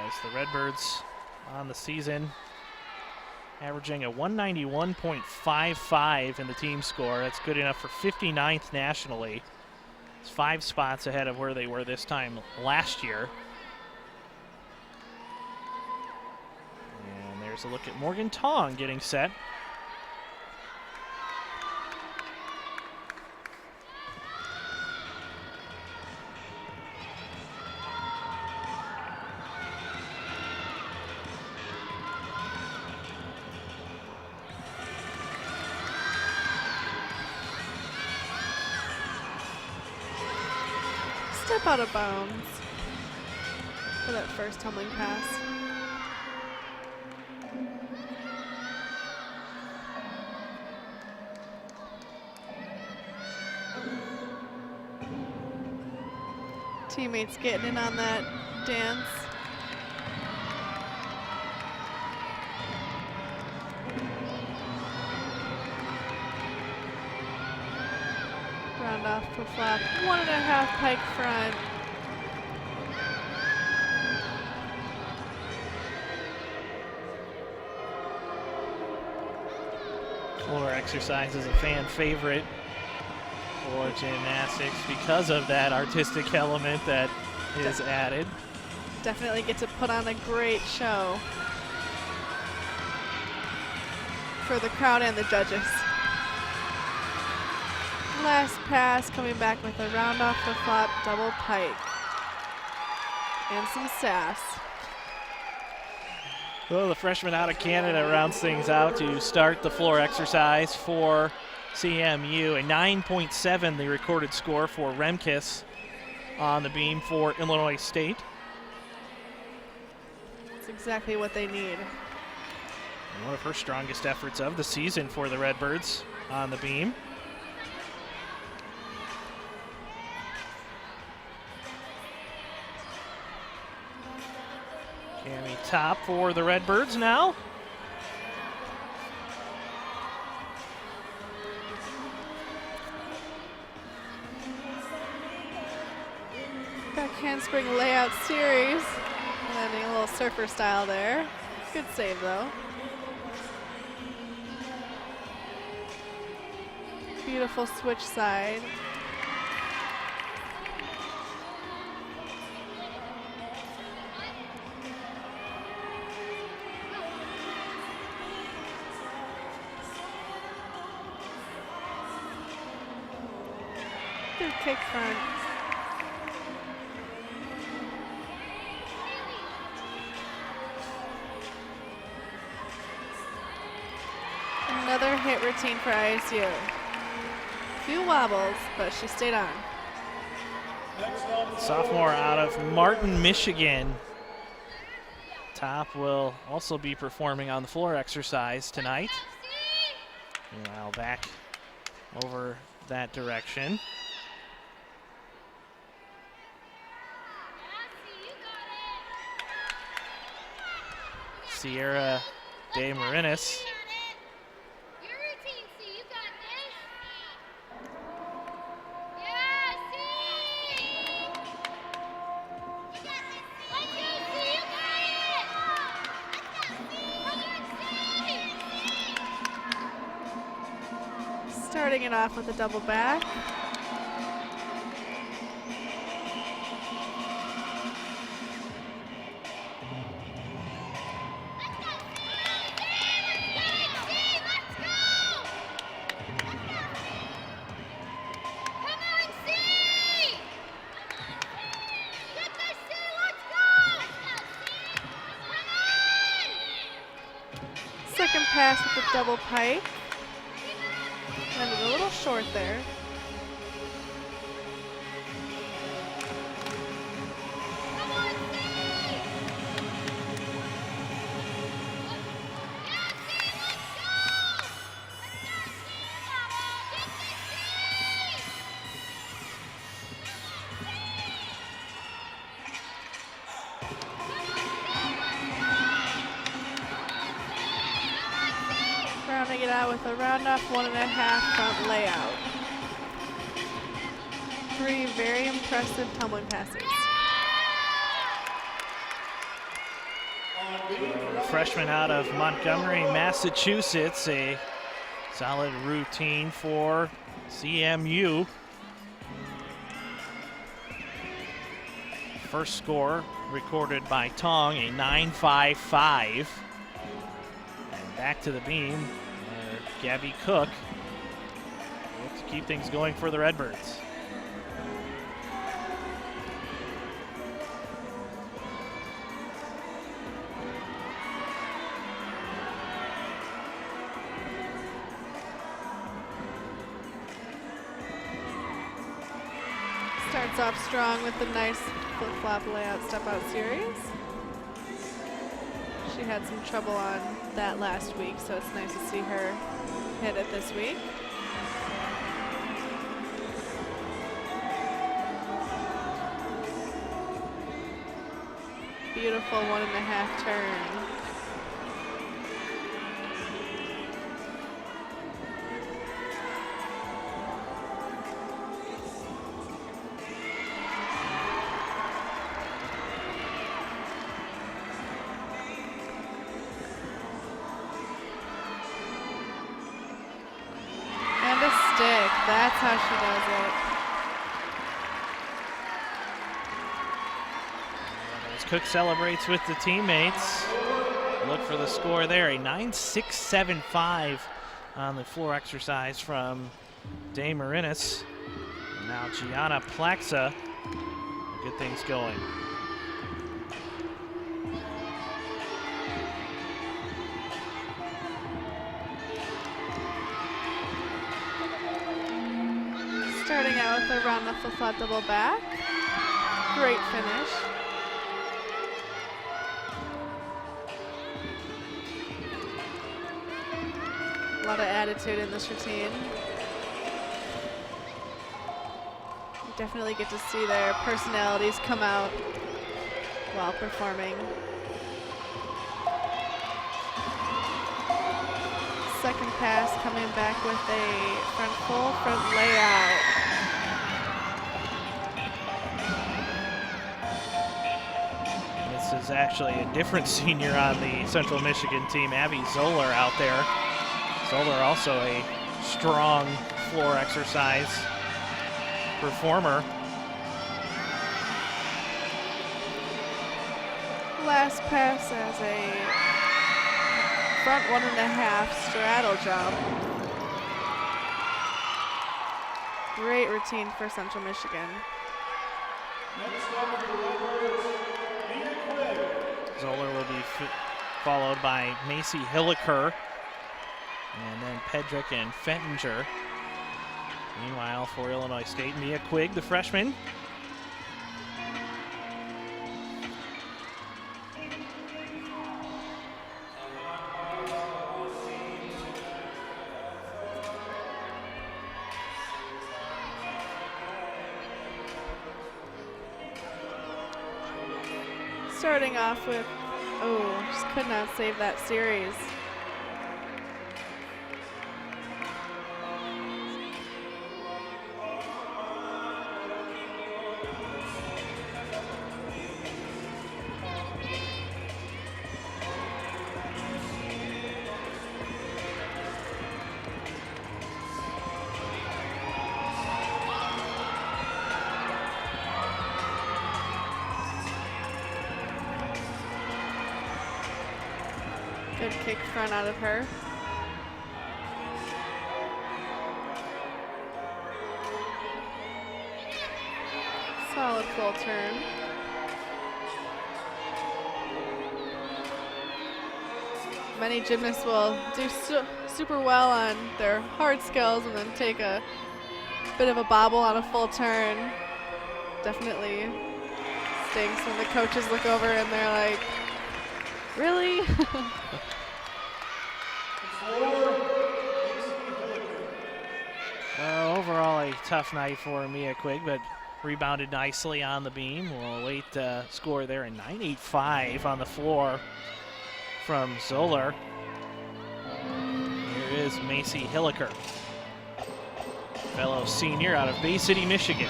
[SPEAKER 2] As the Redbirds on the season averaging a 191.55 in the team score. That's good enough for 59th nationally. It's 5 spots ahead of where they were this time last year. And there's a look at Morgan Tong getting set.
[SPEAKER 3] Step out of bounds for that first tumbling pass. Teammates getting in on that dance. Round off for flap, 1.5 pike front.
[SPEAKER 2] Floor exercise is a fan favorite for gymnastics because of that artistic element that is added.
[SPEAKER 3] Definitely get to put on a great show for the crowd and the judges. Last pass coming back with a round off the flop double pike and some sass.
[SPEAKER 2] Well, the freshman out of Canada rounds things out to start the floor exercise for CMU. A 9.7 the recorded score for Remkes on the beam for Illinois State.
[SPEAKER 3] That's exactly what they need.
[SPEAKER 2] And one of her strongest efforts of the season for the Redbirds on the beam. Cami Top for the Redbirds now.
[SPEAKER 3] Back handspring layout series. Landing a little surfer style there. Good save though. Beautiful switch side. Good kick front. Another hit routine for ISU. Few wobbles, but she stayed on.
[SPEAKER 2] Sophomore out of Martin, Michigan. Top will also be performing on the floor exercise tonight. Meanwhile, back over that direction. Sierra De Marinis.
[SPEAKER 3] Starting it off with a double back. Second pass with a double pike. Landed a little short there. Rounding it out with a round off 1.5 front layout. 3 very impressive tumbling passes.
[SPEAKER 2] freshman out of Montgomery, Massachusetts. A solid routine for CMU. First score recorded by Tong, a 9.55. And back to the beam, Gabby Cook looks to keep things going for the Redbirds.
[SPEAKER 3] Starts off strong with the nice flip-flop layout step-out series. She had some trouble on that last week, so it's nice to see her hit it this week. Beautiful 1.5 turn. That's how she does it.
[SPEAKER 2] As Cook celebrates with the teammates, look for the score there, a 9.675 on the floor exercise from Day Marinis. Now Gianna Plaxa, get things going.
[SPEAKER 3] Starting out with a round of flip-flop double back. Great finish. A lot of attitude in this routine. You definitely get to see their personalities come out while performing. Second pass coming back with a full front layout.
[SPEAKER 2] This is actually a different senior on the Central Michigan team, Abby Zoller out there. Zoller also a strong floor exercise performer.
[SPEAKER 3] Last pass as a front 1.5 straddle jump. Great routine for Central Michigan.
[SPEAKER 2] Zoller will be followed by Macy Hilliker, and then Pedrick and Fettinger. Meanwhile, for Illinois State, Mia Quigg, the freshman.
[SPEAKER 3] Starting off with, just could not save that series. Good kick front out of her. Solid full turn. Many gymnasts will do super well on their hard skills and then take a bit of a bobble on a full turn. Definitely stinks when the coaches look over and they're like, really?
[SPEAKER 2] Overall, a tough night for Mia Quigg, but rebounded nicely on the beam. We'll await the score there, a 9.85 on the floor from Zoller. Here is Macy Hilliker, fellow senior out of Bay City, Michigan.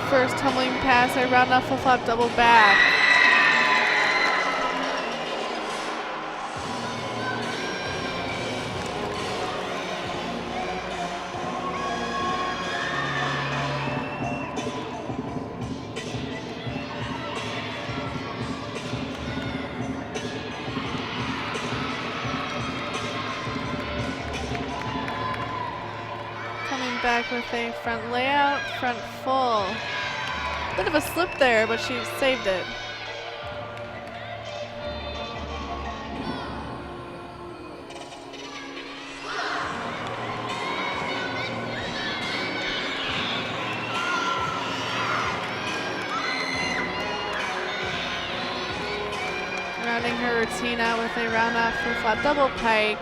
[SPEAKER 3] First tumbling pass, a round off flip-flop double back. Back with a front layout, front full. Bit of a slip there, but she saved it. Rounding her routine out with a round off flip-flop double pike.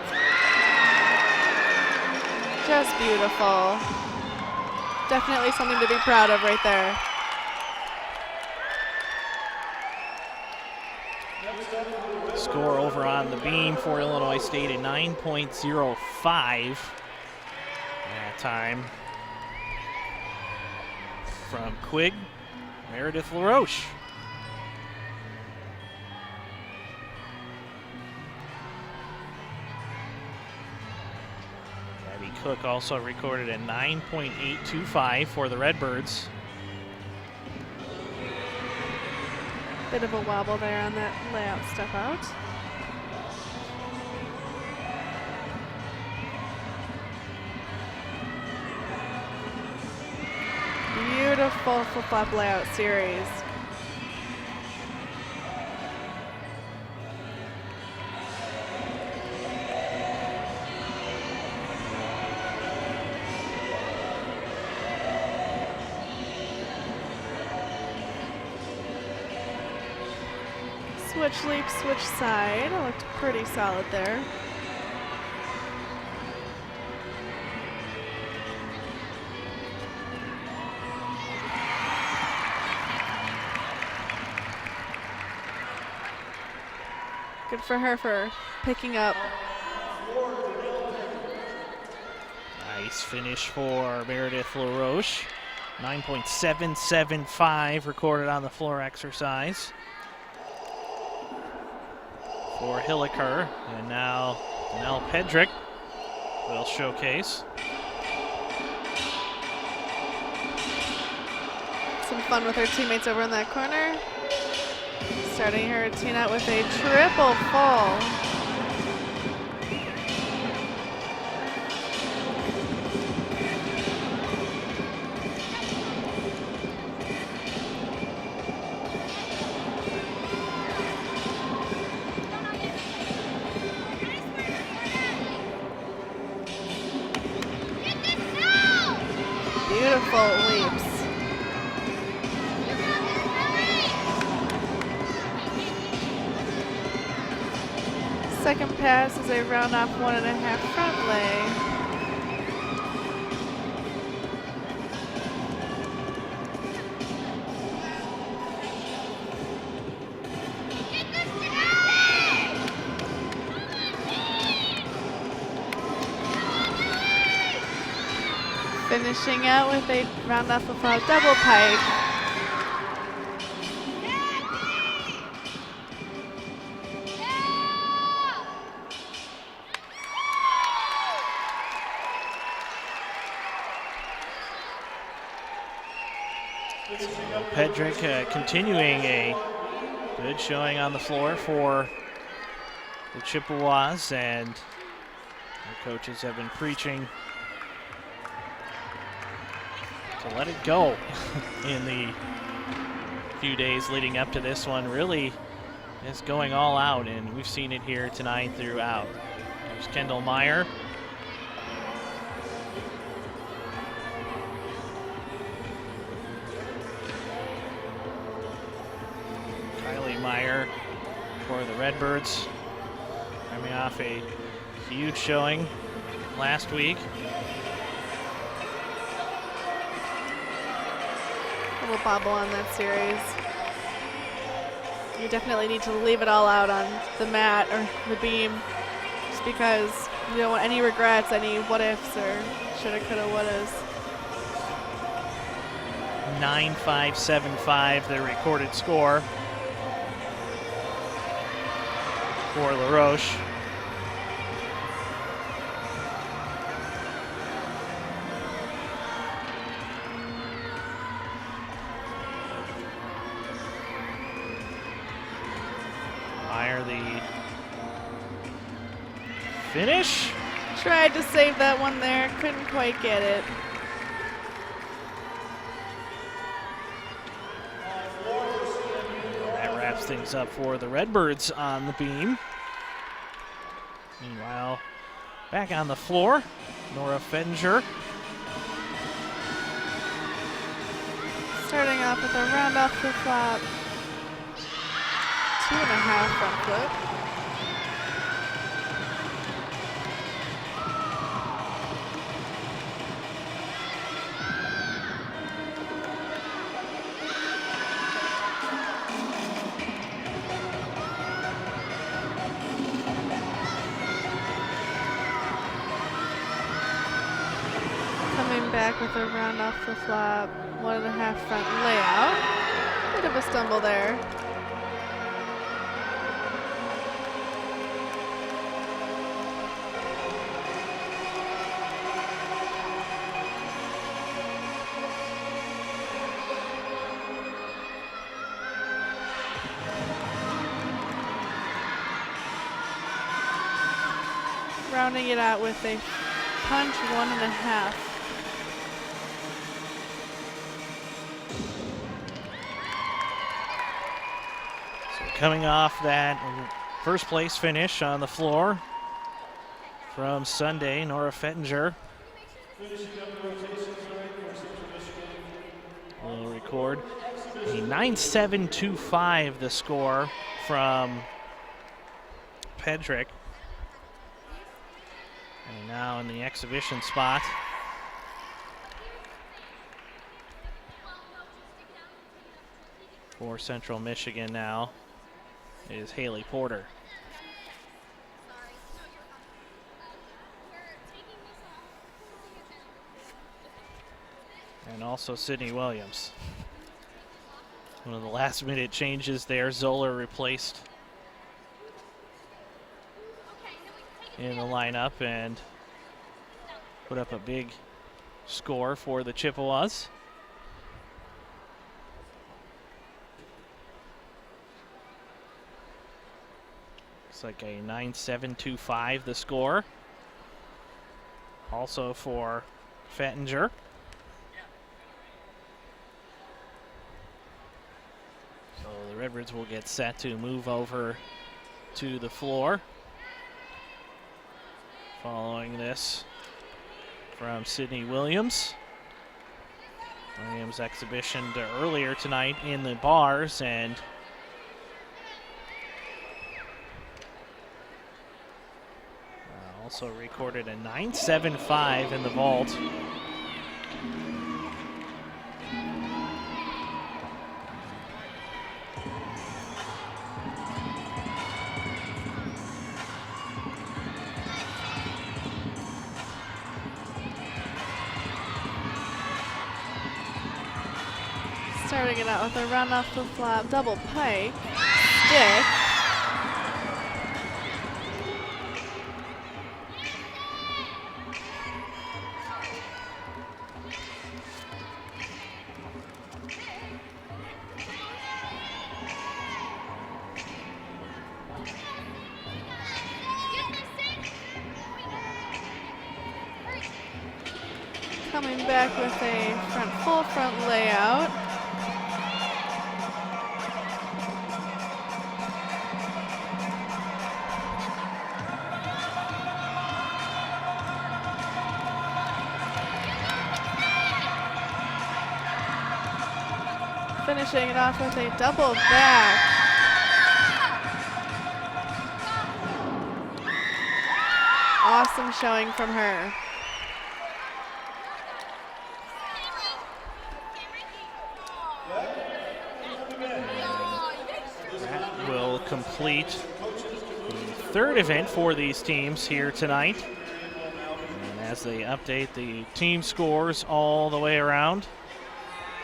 [SPEAKER 3] Just beautiful. Definitely something to be proud of right there.
[SPEAKER 2] Score over on the beam for Illinois State, a 9.05 that time from Quigg, Meredith LaRoche. Cook also recorded a 9.825 for the Redbirds.
[SPEAKER 3] Bit of a wobble there on that layout step out. Beautiful flip-flop layout series. Switch leap, switch side. Looked pretty solid there. Good for her for picking up.
[SPEAKER 2] Nice finish for Meredith LaRoche. 9.775 recorded on the floor exercise for Hilliker, and now Nell Pedrick will showcase.
[SPEAKER 3] Some fun with her teammates over in that corner. Starting her routine out with a triple full. Beautiful leaps. Second pass is a round off 1.5 front lay. Finishing out with a round off of a double pike.
[SPEAKER 2] Pedrick continuing a good showing on the floor for the Chippewas, and their coaches have been preaching to let it go in the few days leading up to this one. Really is going all out, and we've seen it here tonight throughout. There's Kendall Meyer. Meyer for the Redbirds, coming off a huge showing last week.
[SPEAKER 3] A little bobble on that series. You definitely need to leave it all out on the mat or the beam, just because you don't want any regrets, any what ifs or shoulda, coulda, wouldas.
[SPEAKER 2] 9.575, the recorded score for La Roche. Meyer, the finish.
[SPEAKER 3] Tried to save that one there, couldn't quite get it.
[SPEAKER 2] That wraps things up for the Redbirds on the beam. Meanwhile, back on the floor, Nora Fettinger.
[SPEAKER 3] Starting off with a round off the flop. 2.5 front flip. Coming back with a round off the flop. 1.5 front layout. Bit of a stumble there. Rounding it out with a punch 1.5.
[SPEAKER 2] Coming off that first place finish on the floor from Sunday, Nora Fettinger will record a 9.725, the score from Pedrick. And now in the exhibition spot, for Central Michigan now is Haley Porter. And also Sydney Williams. One of the last minute changes there. Zoller replaced in the lineup and put up a big score for the Chippewas. Looks like a 9.725, the score. Also for Fettinger. So the Redbirds will get set to move over to the floor. Following this from Sydney Williams. Williams exhibition earlier tonight in the bars and also recorded a 9.75 in the vault.
[SPEAKER 3] Starting it out with a run off the flop, double pike, stick. Coming back with a full front layout. Finishing it off with a double back. Awesome showing from her.
[SPEAKER 2] That will complete the third event for these teams here tonight. And as they update the team scores all the way around,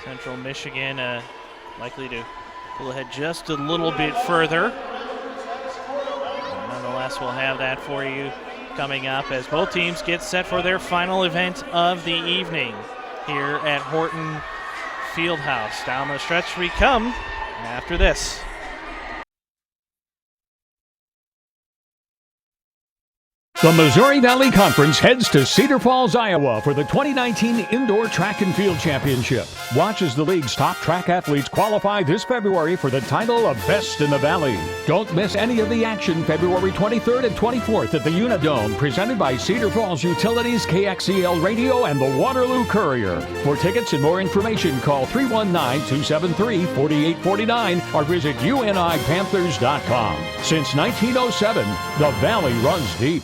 [SPEAKER 2] Central Michigan likely to pull ahead just a little bit further. Nonetheless, we'll have that for you coming up as both teams get set for their final event of the evening here at Horton Fieldhouse. Down the stretch we come after this.
[SPEAKER 4] The Missouri Valley Conference heads to Cedar Falls, Iowa for the 2019 Indoor Track and Field Championship. Watch as the league's top track athletes qualify this February for the title of Best in the Valley. Don't miss any of the action February 23rd and 24th at the Unidome, presented by Cedar Falls Utilities, KXEL Radio, and the Waterloo Courier. For tickets and more information, call 319-273-4849 or visit unipanthers.com. Since 1907, the Valley runs deep.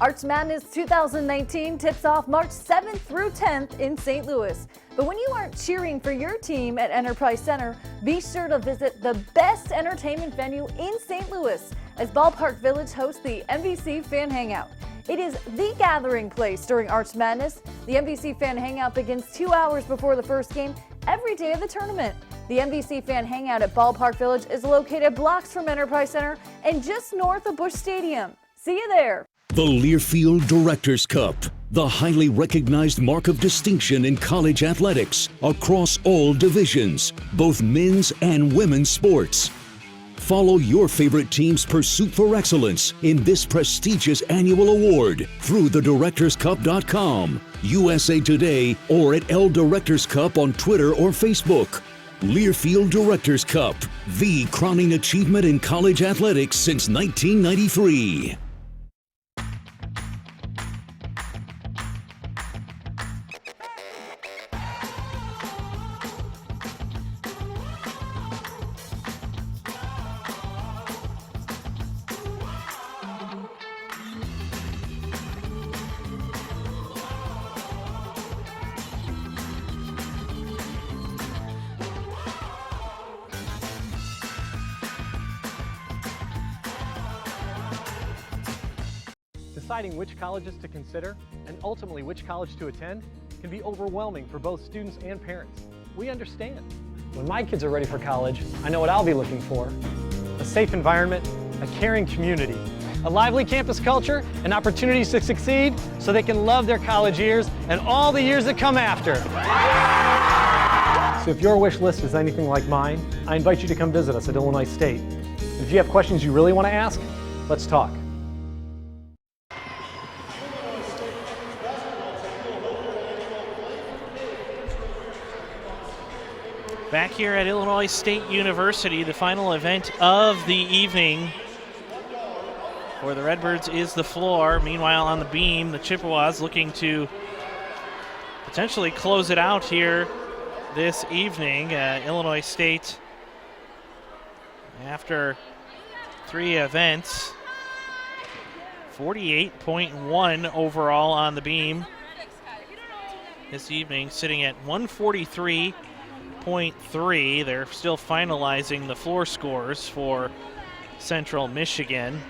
[SPEAKER 5] Arch Madness 2019 tips off March 7th through 10th in St. Louis. But when you aren't cheering for your team at Enterprise Center, be sure to visit the best entertainment venue in St. Louis as Ballpark Village hosts the NBC Fan Hangout. It is the gathering place during Arch Madness. The NBC Fan Hangout begins 2 hours before the first game every day of the tournament. The NBC Fan Hangout at Ballpark Village is located blocks from Enterprise Center and just north of Busch Stadium. See you there.
[SPEAKER 6] The Learfield Directors Cup, the highly recognized mark of distinction in college athletics across all divisions, both men's and women's sports. Follow your favorite team's pursuit for excellence in this prestigious annual award through thedirectorscup.com, USA Today, or at L Directors Cup on Twitter or Facebook. Learfield Directors Cup, the crowning achievement in college athletics since 1993.
[SPEAKER 7] Deciding which colleges to consider and ultimately which college to attend can be overwhelming for both students and parents. We understand. When my kids are ready for college, I know what I'll be looking for: a safe environment, a caring community, a lively campus culture, and opportunities to succeed so they can love their college years and all the years that come after. So if your wish list is anything like mine, I invite you to come visit us at Illinois State. If you have questions you really want to ask, let's talk.
[SPEAKER 2] Back here at Illinois State University, the final event of the evening for the Redbirds is the floor. Meanwhile, on the beam, the Chippewas looking to potentially close it out here this evening. Illinois State, after 3 events, 48.1 overall on the beam this evening, sitting at 143.3. They're still finalizing the floor scores for Central Michigan,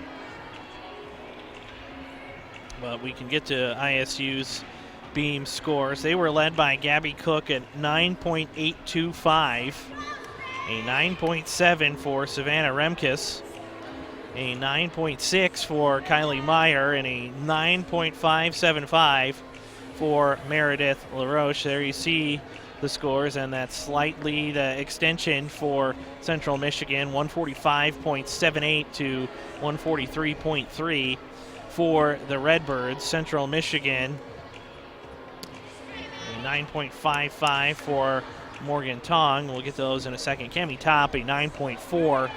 [SPEAKER 2] but we can get to ISU's beam scores. They were led by Gabby Cook at 9.825, a 9.7 for Savannah Remkes, a 9.6 for Kylie Meyer, and a 9.575 for Meredith LaRoche. There you see the scores, and that slight lead extension for Central Michigan, 145.78 to 143.3 for the Redbirds. Central Michigan, 9.55 for Morgan Tong. We'll get to those in a second. Cami Top, a 9.4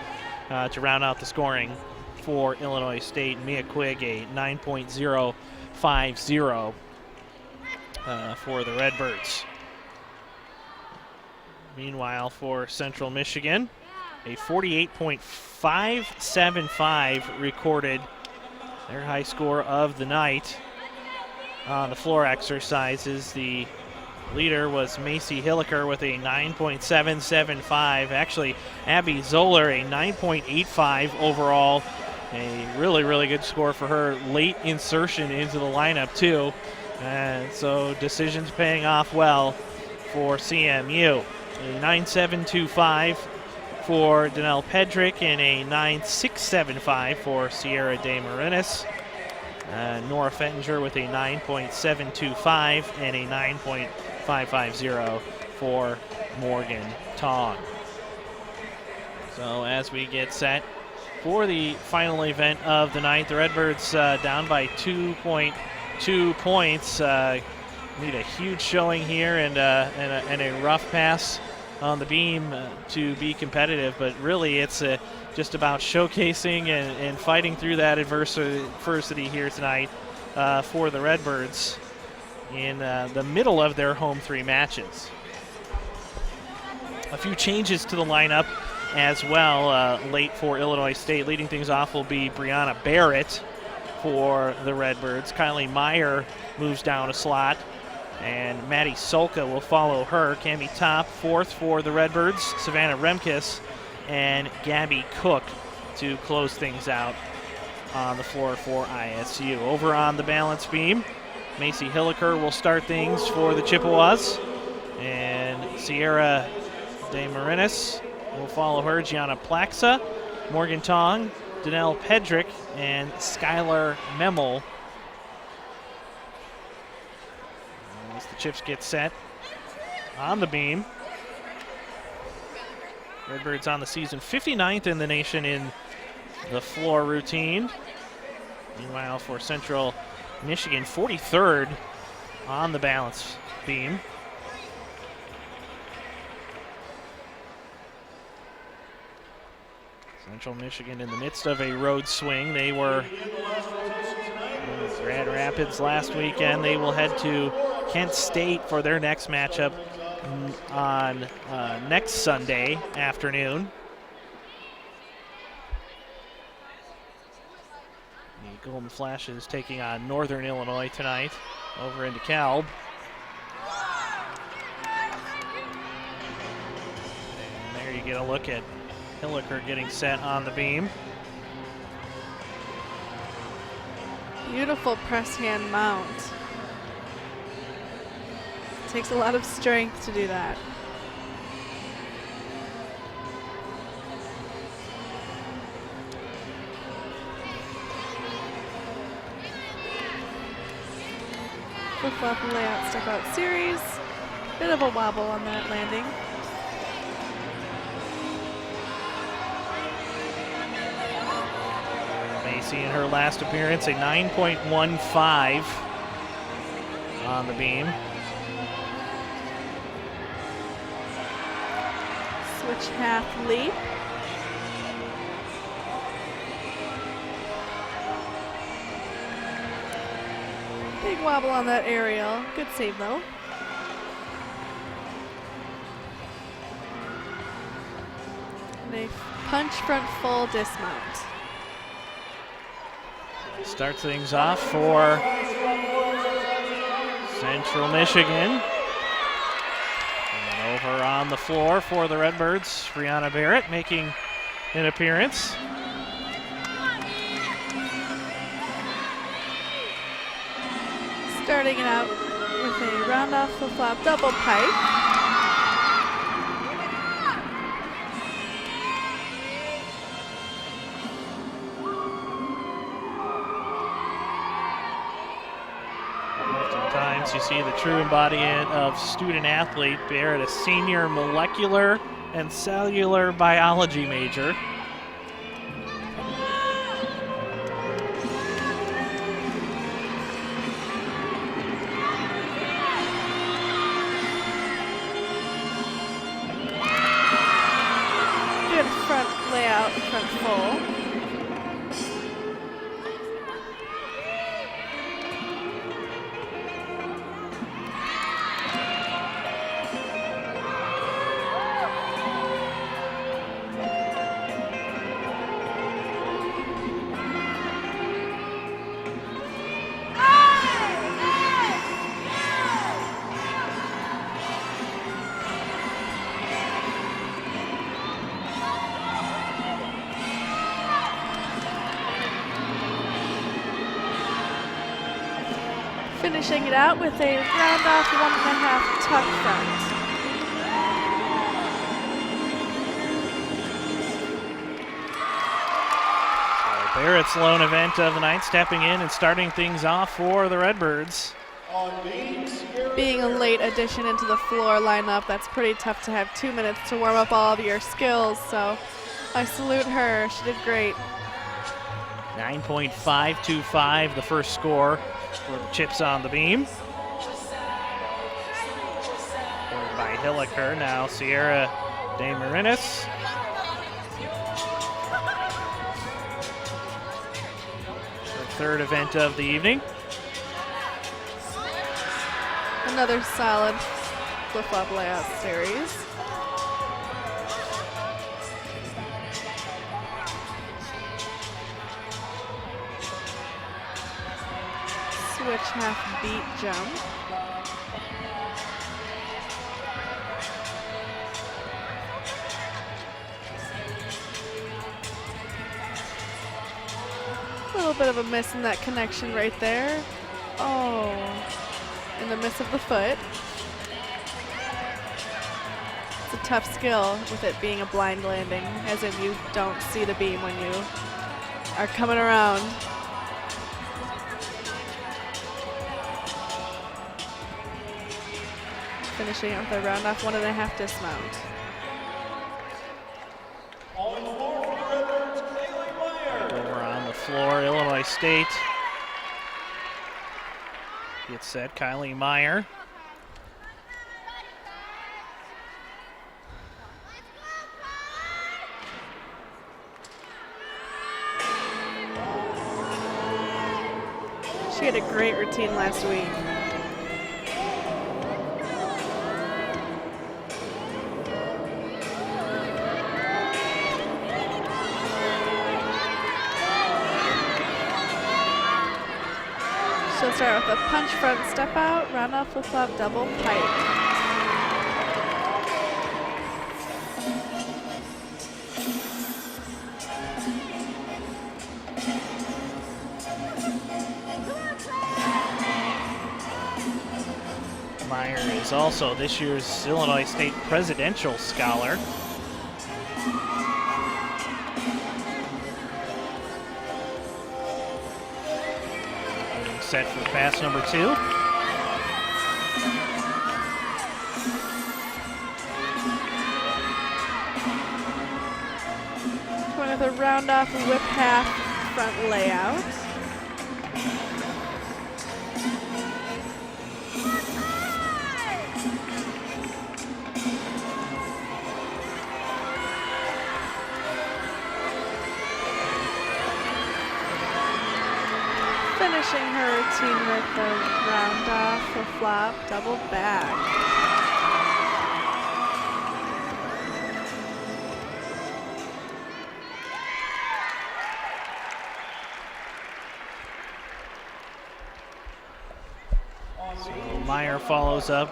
[SPEAKER 2] to round out the scoring for Illinois State. Mia Quigg, a 9.050 for the Redbirds. Meanwhile, for Central Michigan, a 48.575 recorded their high score of the night on the floor exercises. The leader was Macy Hilliker with a 9.775. Actually, Abby Zoller, a 9.85 overall. A really, really good score for her. Late insertion into the lineup, too. And so decisions paying off well for CMU. A 9.725 for Danelle Pedrick and a 9.675 for Sierra De Marinis. Nora Fettinger with a 9.725 and a 9.550 for Morgan Tong. So as we get set for the final event of the night, the Redbirds down by 2.2 points. Need a huge showing here and a rough pass on the beam to be competitive, but really it's just about showcasing and fighting through that adversity here tonight for the Redbirds in the middle of their home 3 matches. A few changes to the lineup as well late for Illinois State. Leading things off will be Brianna Barrett for the Redbirds. Kylie Meyer moves down a slot, and Maddie Solka will follow her. Cami Top, 4th for the Redbirds. Savannah Remkes and Gabby Cook to close things out on the floor for ISU. Over on the balance beam, Macy Hilliker will start things for the Chippewas, and Sierra De Marinis will follow her. Gianna Plaxa, Morgan Tong, Danelle Pedrick, and Skylar Memel. As the Chips get set on the beam. Redbirds on the season, 59th in the nation in the floor routine. Meanwhile, for Central Michigan, 43rd on the balance beam. Central Michigan in the midst of a road swing. They were in Grand Rapids last weekend. They will head to Kent State for their next matchup on next Sunday afternoon. The Golden Flashes taking on Northern Illinois tonight over in DeKalb. And there you get a look at Hilliker getting set on the beam.
[SPEAKER 3] Beautiful press hand mount. Takes a lot of strength to do that. Flip-flop and layout step-out series. Bit of a wobble on that landing.
[SPEAKER 2] Macy in her last appearance, a 9.15 on the beam.
[SPEAKER 3] Switch half leap. Big wobble on that aerial. Good save though. And a punch front full dismount.
[SPEAKER 2] Starts things off for Central Michigan. And over on the floor for the Redbirds, Brianna Barrett making an appearance.
[SPEAKER 3] Starting it out with a round off flip-flop double pipe.
[SPEAKER 2] Oftentimes you see the true embodiment of student athlete. Barrett, a senior molecular and cellular biology major.
[SPEAKER 3] Layout front full. Finishing it out with a round off 1.5 tuck front.
[SPEAKER 2] Barrett's lone event of the night, stepping in and starting things off for the Redbirds.
[SPEAKER 3] Being a late addition into the floor lineup, that's pretty tough to have 2 minutes to warm up all of your skills, so I salute her. She did great.
[SPEAKER 2] 9.525, the first score for the Chips on the beam. Scored by Hilliker, now Sierra De Marinis. Third event of the evening.
[SPEAKER 3] Another solid flip-flop layout series. Switch half beat jump. A little bit of a miss in that connection right there. Oh, and the miss of the foot. It's a tough skill with it being a blind landing, as in you don't see the beam when you are coming around. Finishing it with a round off 1.5 dismount.
[SPEAKER 2] Over on the floor, Illinois State gets set. Kylie Meyer.
[SPEAKER 3] She had a great routine last week. She'll start with a punch front step out, round off flip flop double pike.
[SPEAKER 2] Meyer is also this year's Illinois State Presidential Scholar. Getting set for pass number 2.
[SPEAKER 3] Going with a round off whip half front layout. Finishing her routine with the round off or flop double back.
[SPEAKER 2] So Meyer follows up.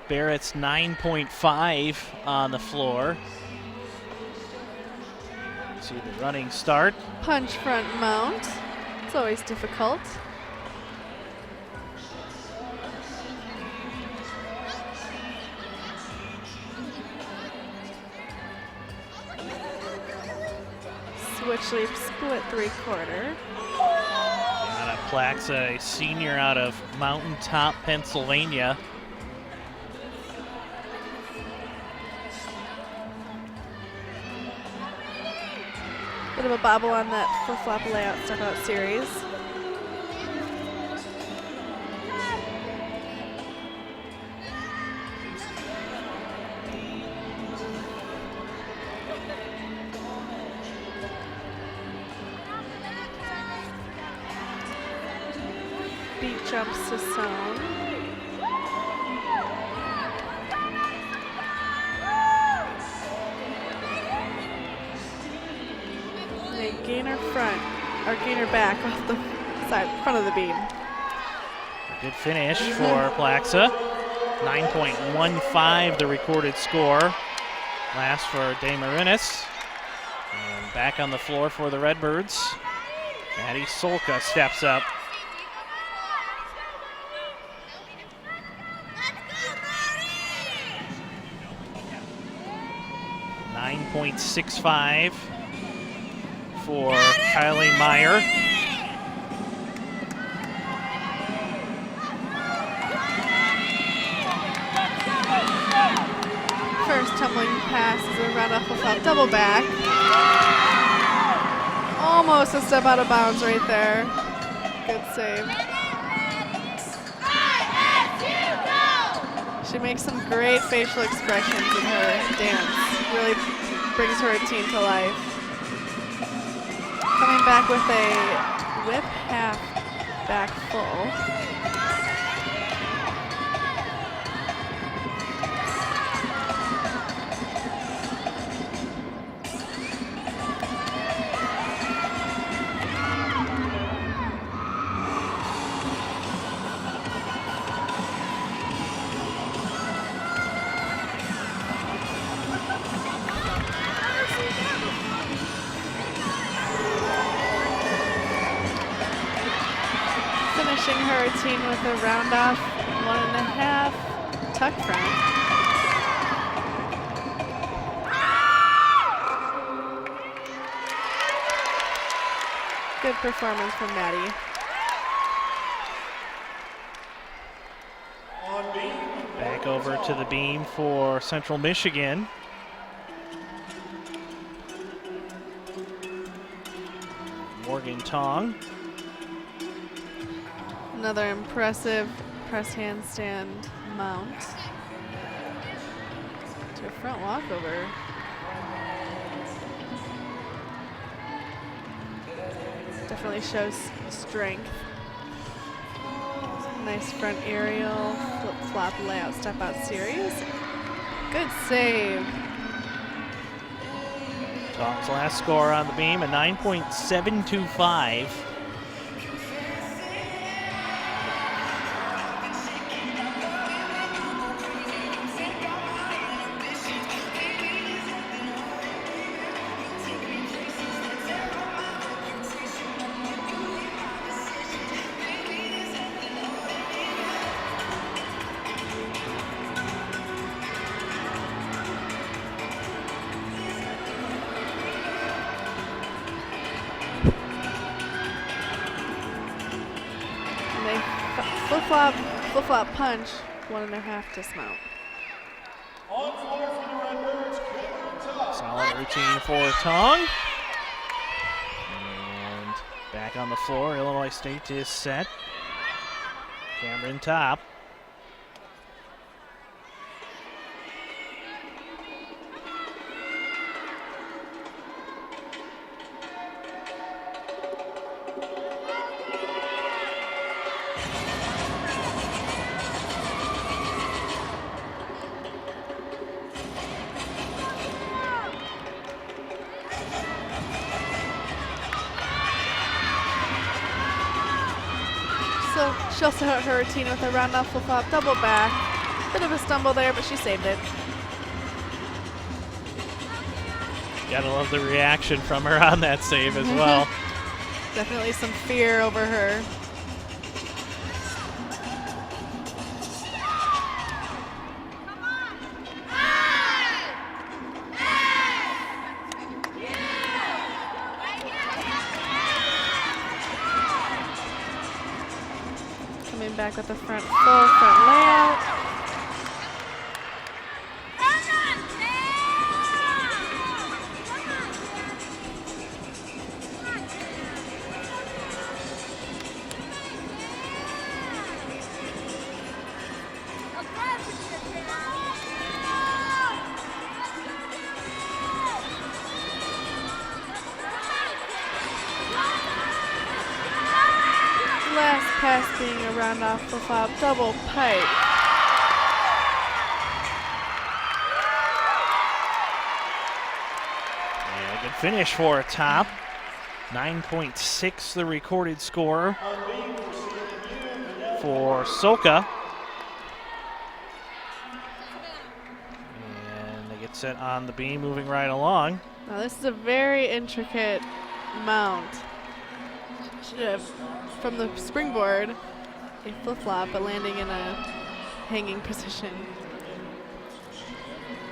[SPEAKER 2] Barrett's 9.5 on the floor. See the running start.
[SPEAKER 3] Punch front mount. It's always difficult. Switch leap split 3/4.
[SPEAKER 2] Anna Plaxa, a senior out of Mountaintop, Pennsylvania.
[SPEAKER 3] Bit of a bobble on that flip-flop layout step out series. Beat jumps to zone. Gainer front, or gainer back off the side, front of the beam.
[SPEAKER 2] Good finish for Plaxa. 9.15 the recorded score. Last for De Marinis. And back on the floor for the Redbirds. Maddie Solka steps up. 9.65 for Kylie Meyer.
[SPEAKER 3] First tumbling pass is a round off flip-flop double back. Almost a step out of bounds right there. Good save. She makes some great facial expressions in her dance. Really brings her routine to life. Coming back with a whip half back full. Finishing her routine with a round off 1.5 tuck front. Good performance from Maddie.
[SPEAKER 2] Back over to the beam for Central Michigan. Morgan Tong.
[SPEAKER 3] Another impressive press handstand mount. To a front walkover. Definitely shows strength. Nice front aerial, flip-flop layout, step-out series. Good save.
[SPEAKER 2] Tong's last score on the beam, a 9.725.
[SPEAKER 3] Flip-flop punch, 1.5 dismount.
[SPEAKER 2] Solid routine for Tong. And back on the floor, Illinois State is set. Cameron top.
[SPEAKER 3] So she'll start her routine with a round off flip-flop double back. Bit of a stumble there, but she saved it.
[SPEAKER 2] Gotta love the reaction from her on that save as well.
[SPEAKER 3] Definitely some fear over her. Coming back with the front full front layout. Last pass being a round off flip-flop double pipe.
[SPEAKER 2] Yeah, good finish for a top. 9.6 the recorded score for Soka. And they get set on the beam, moving right along.
[SPEAKER 3] Now this is a very intricate mount. From the springboard, a flip-flop, but landing in a hanging position.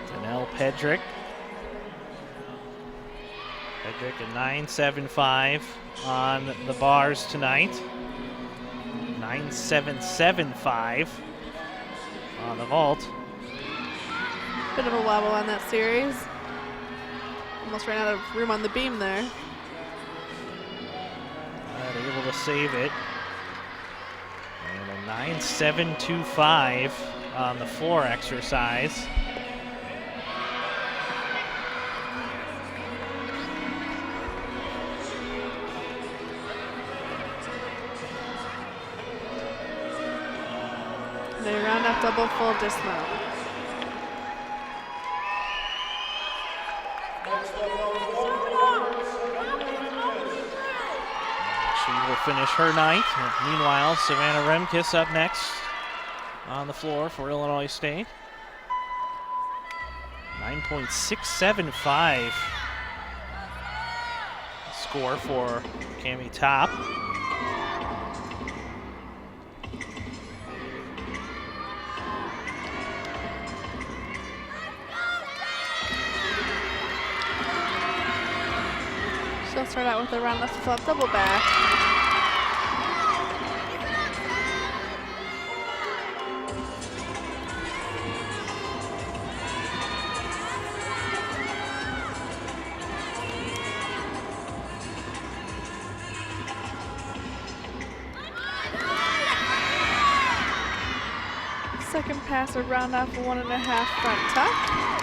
[SPEAKER 2] Danelle Pedrick Pedrick a 9.75 on the bars tonight. 9.775 on the vault.
[SPEAKER 3] Bit of a wobble on that series. Almost ran out of room on the beam there.
[SPEAKER 2] Not able to save it. And a 9.725 on the floor exercise.
[SPEAKER 3] They round off double full dismount.
[SPEAKER 2] She will finish her night. Meanwhile, Savannah Remkes up next on the floor for Illinois State. 9.675 score for Cami Top.
[SPEAKER 3] She'll start out with a round left flop double back. Second pass, a round off 1.5 front tuck.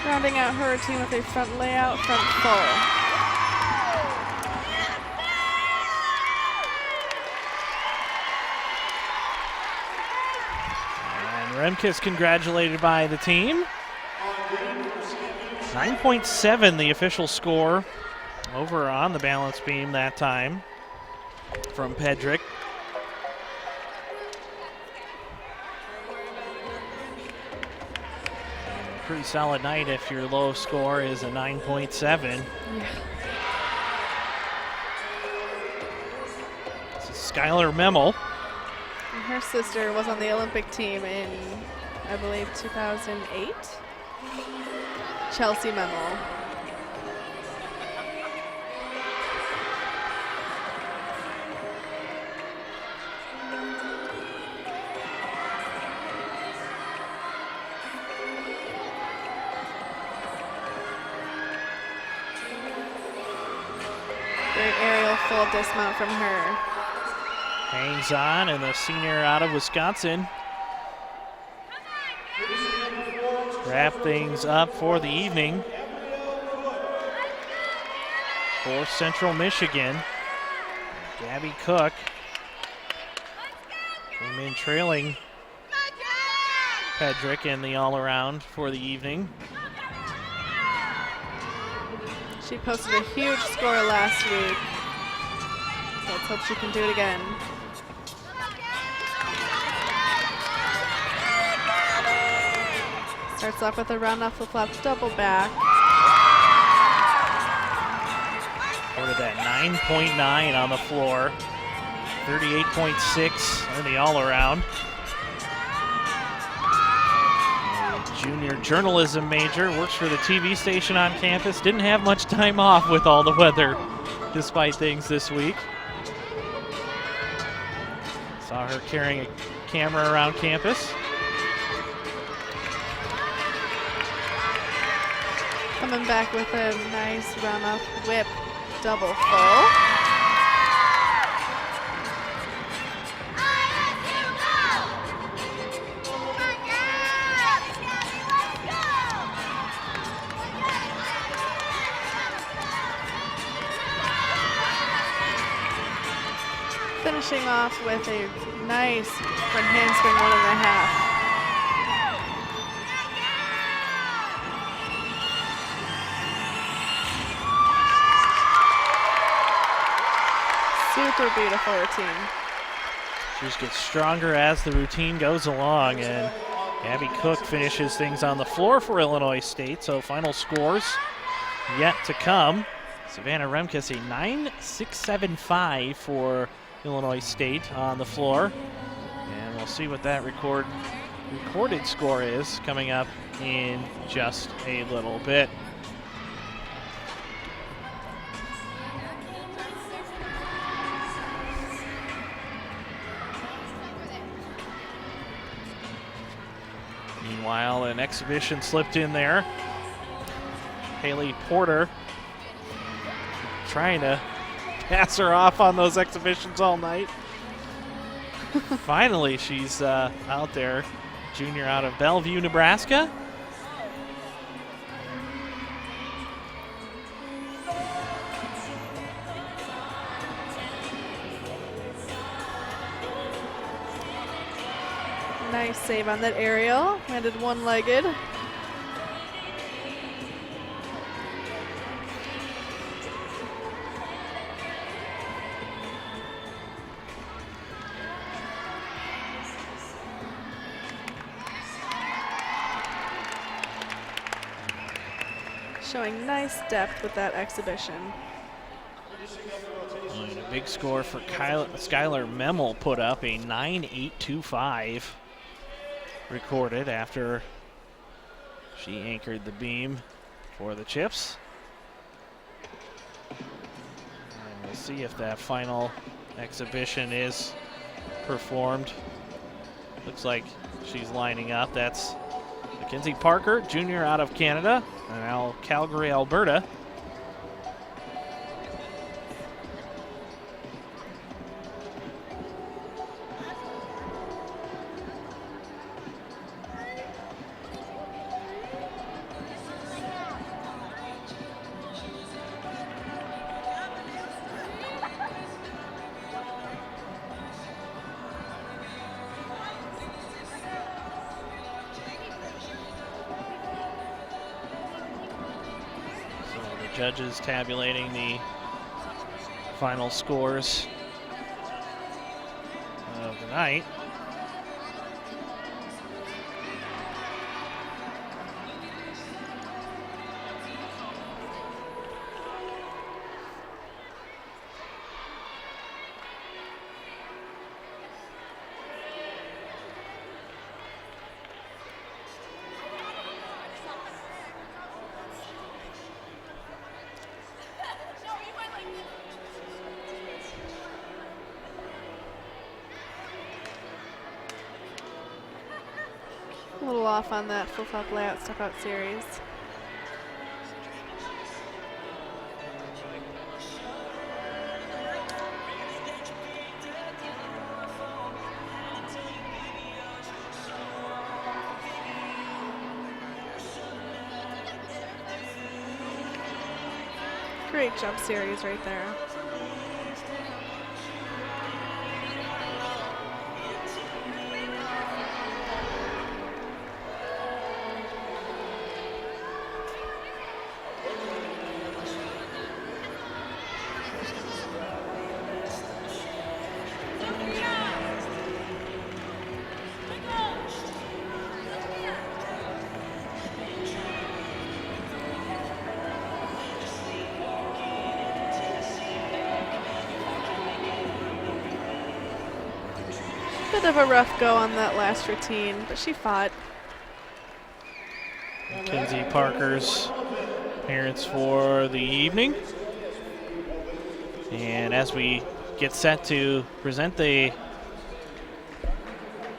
[SPEAKER 3] Rounding out her routine with a front layout, front full.
[SPEAKER 2] And Remkes congratulated by the team. 9.7 the official score over on the balance beam that time from Pedrick. Pretty solid night if your low score is a 9.7.
[SPEAKER 3] Yeah.
[SPEAKER 2] This is Skylar Memel.
[SPEAKER 3] And her sister was on the Olympic team in, I believe, 2008. Chelsea Memel. Great aerial full dismount from her.
[SPEAKER 2] Hangs on, and the senior out of Wisconsin wrap things up for the evening for Central Michigan. Gabby Cook came in trailing Pedrick in the all-around for the evening.
[SPEAKER 3] She posted a huge score last week. So let's hope she can do it again. Starts off with a round off flip flop double back.
[SPEAKER 2] Ordered that 9.9 on the floor. 38.6 in the all-around. Junior journalism major, works for the TV station on campus. Didn't have much time off with all the weather, despite things this week. Saw her carrying a camera around campus.
[SPEAKER 3] Coming back with a nice round off whip double full. Finishing off with a nice front handspring 1.5. Super beautiful routine.
[SPEAKER 2] She just gets stronger as the routine goes along, and Abby Cook finishes things on the floor for Illinois State. So final scores yet to come. Savannah Remkus, a 9.675 for Illinois State on the floor. And we'll see what that recorded score is coming up in just a little bit. Meanwhile, an exhibition slipped in there. Haley Porter trying to pass her off on those exhibitions all night. Finally, she's out there. Junior out of Bellevue, Nebraska.
[SPEAKER 3] Nice save on that aerial. Landed one-legged. Showing nice depth with that exhibition.
[SPEAKER 2] And a big score for Skylar Memel put up a 9.825 recorded after she anchored the beam for the Chips. And we'll see if that final exhibition is performed. Looks like she's lining up. That's Mackenzie Parker, junior out of Canada, and now Calgary, Alberta. Judges tabulating the final scores of the night.
[SPEAKER 3] A little off on that flip-flop layout step-out series. Great jump series right there. Bit of a rough go on that last routine, but she fought.
[SPEAKER 2] Mackenzie Parker's appearance for the evening. And as we get set to present the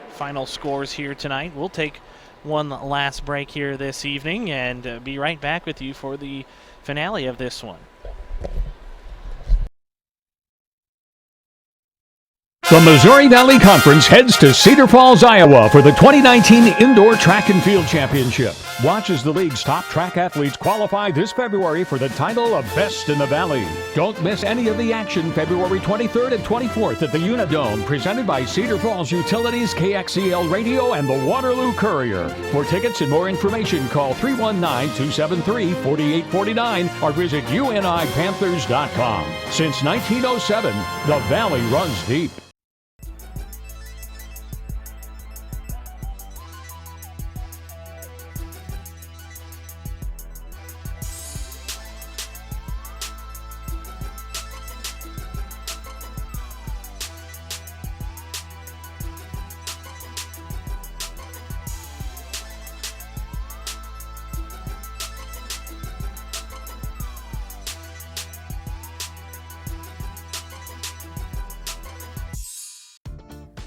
[SPEAKER 2] final scores here tonight, we'll take one last break here this evening and be right back with you for the finale of this one.
[SPEAKER 4] The Missouri Valley Conference heads to Cedar Falls, Iowa for the 2019 Indoor Track and Field Championship. Watch as the league's top track athletes qualify this February for the title of Best in the Valley. Don't miss any of the action February 23rd and 24th at the Unidome, presented by Cedar Falls Utilities, KXEL Radio, and the Waterloo Courier. For tickets and more information, call 319-273-4849 or visit unipanthers.com. Since 1907, the Valley runs deep.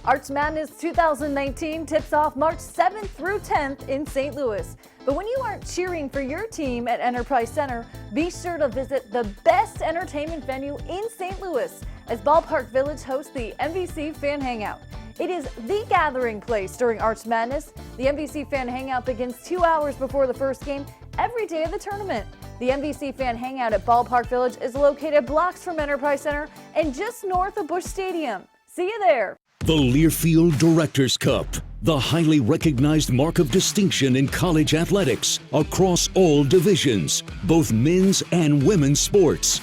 [SPEAKER 5] Arch Madness 2019 tips off March 7th through 10th in St. Louis. But when you aren't cheering for your team at Enterprise Center, be sure to visit the best entertainment venue in St. Louis as Ballpark Village hosts the MVC Fan Hangout. It is the gathering place during Arch Madness. The MVC Fan Hangout begins 2 hours before the first game every day of the tournament. The MVC Fan Hangout at Ballpark Village is located blocks from Enterprise Center and just north of Busch Stadium. See you there.
[SPEAKER 6] The Learfield Directors Cup, the highly recognized mark of distinction in college athletics across all divisions, both men's and women's sports.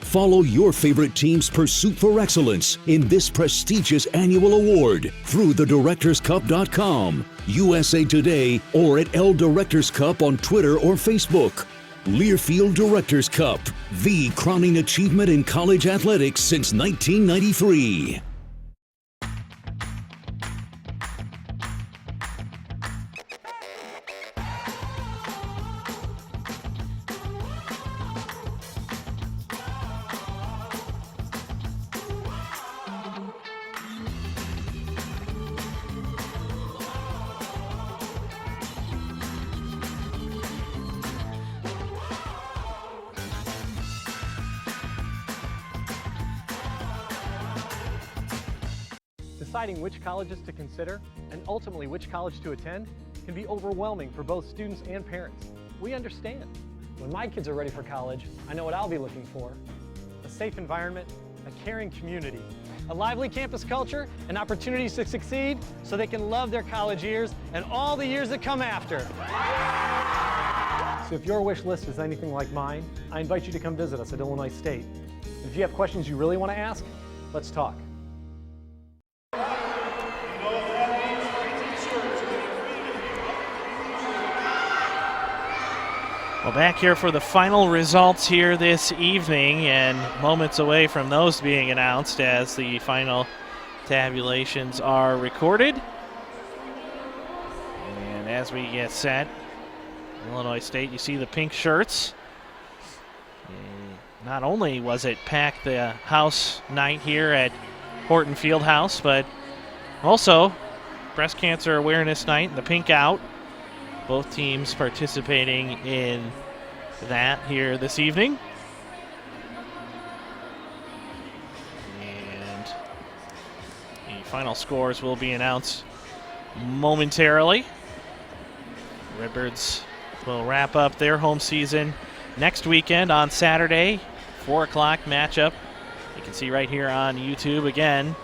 [SPEAKER 6] Follow your favorite team's pursuit for excellence in this prestigious annual award through thedirectorscup.com, USA Today, or at L Directors Cup on Twitter or Facebook. Learfield Directors Cup, the crowning achievement in college athletics since 1993.
[SPEAKER 7] Deciding which colleges to consider and ultimately which college to attend can be overwhelming for both students and parents. We understand. When my kids are ready for college, I know what I'll be looking for: a safe environment, a caring community, a lively campus culture, and opportunities to succeed so they can love their college years and all the years that come after. So if your wish list is anything like mine, I invite you to come visit us at Illinois State. If you have questions you really want to ask, let's talk.
[SPEAKER 2] Well, back here for the final results here this evening, and moments away from those being announced as the final tabulations are recorded. And as we get set, Illinois State, you see the pink shirts. Not only was it packed the house night here at Horton Fieldhouse, but also Breast Cancer Awareness Night, the pink out. Both teams participating in that here this evening. And the final scores will be announced momentarily. Redbirds will wrap up their home season next weekend on Saturday, 4 o'clock matchup. You can see right here on YouTube again.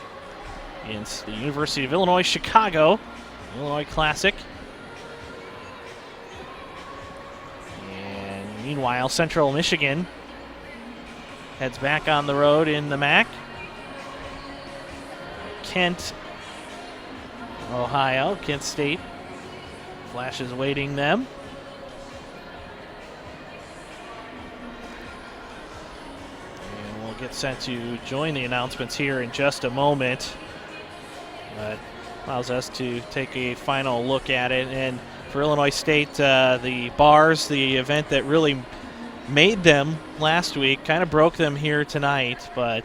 [SPEAKER 2] It's the University of Illinois Chicago Illinois Classic. Meanwhile, Central Michigan heads back on the road in the MAC. Kent State Flash is waiting them. And we'll get set to join the announcements here in just a moment. But allows us to take a final look at it. And for Illinois State, the bars, the event that really made them last week, kind of broke them here tonight, but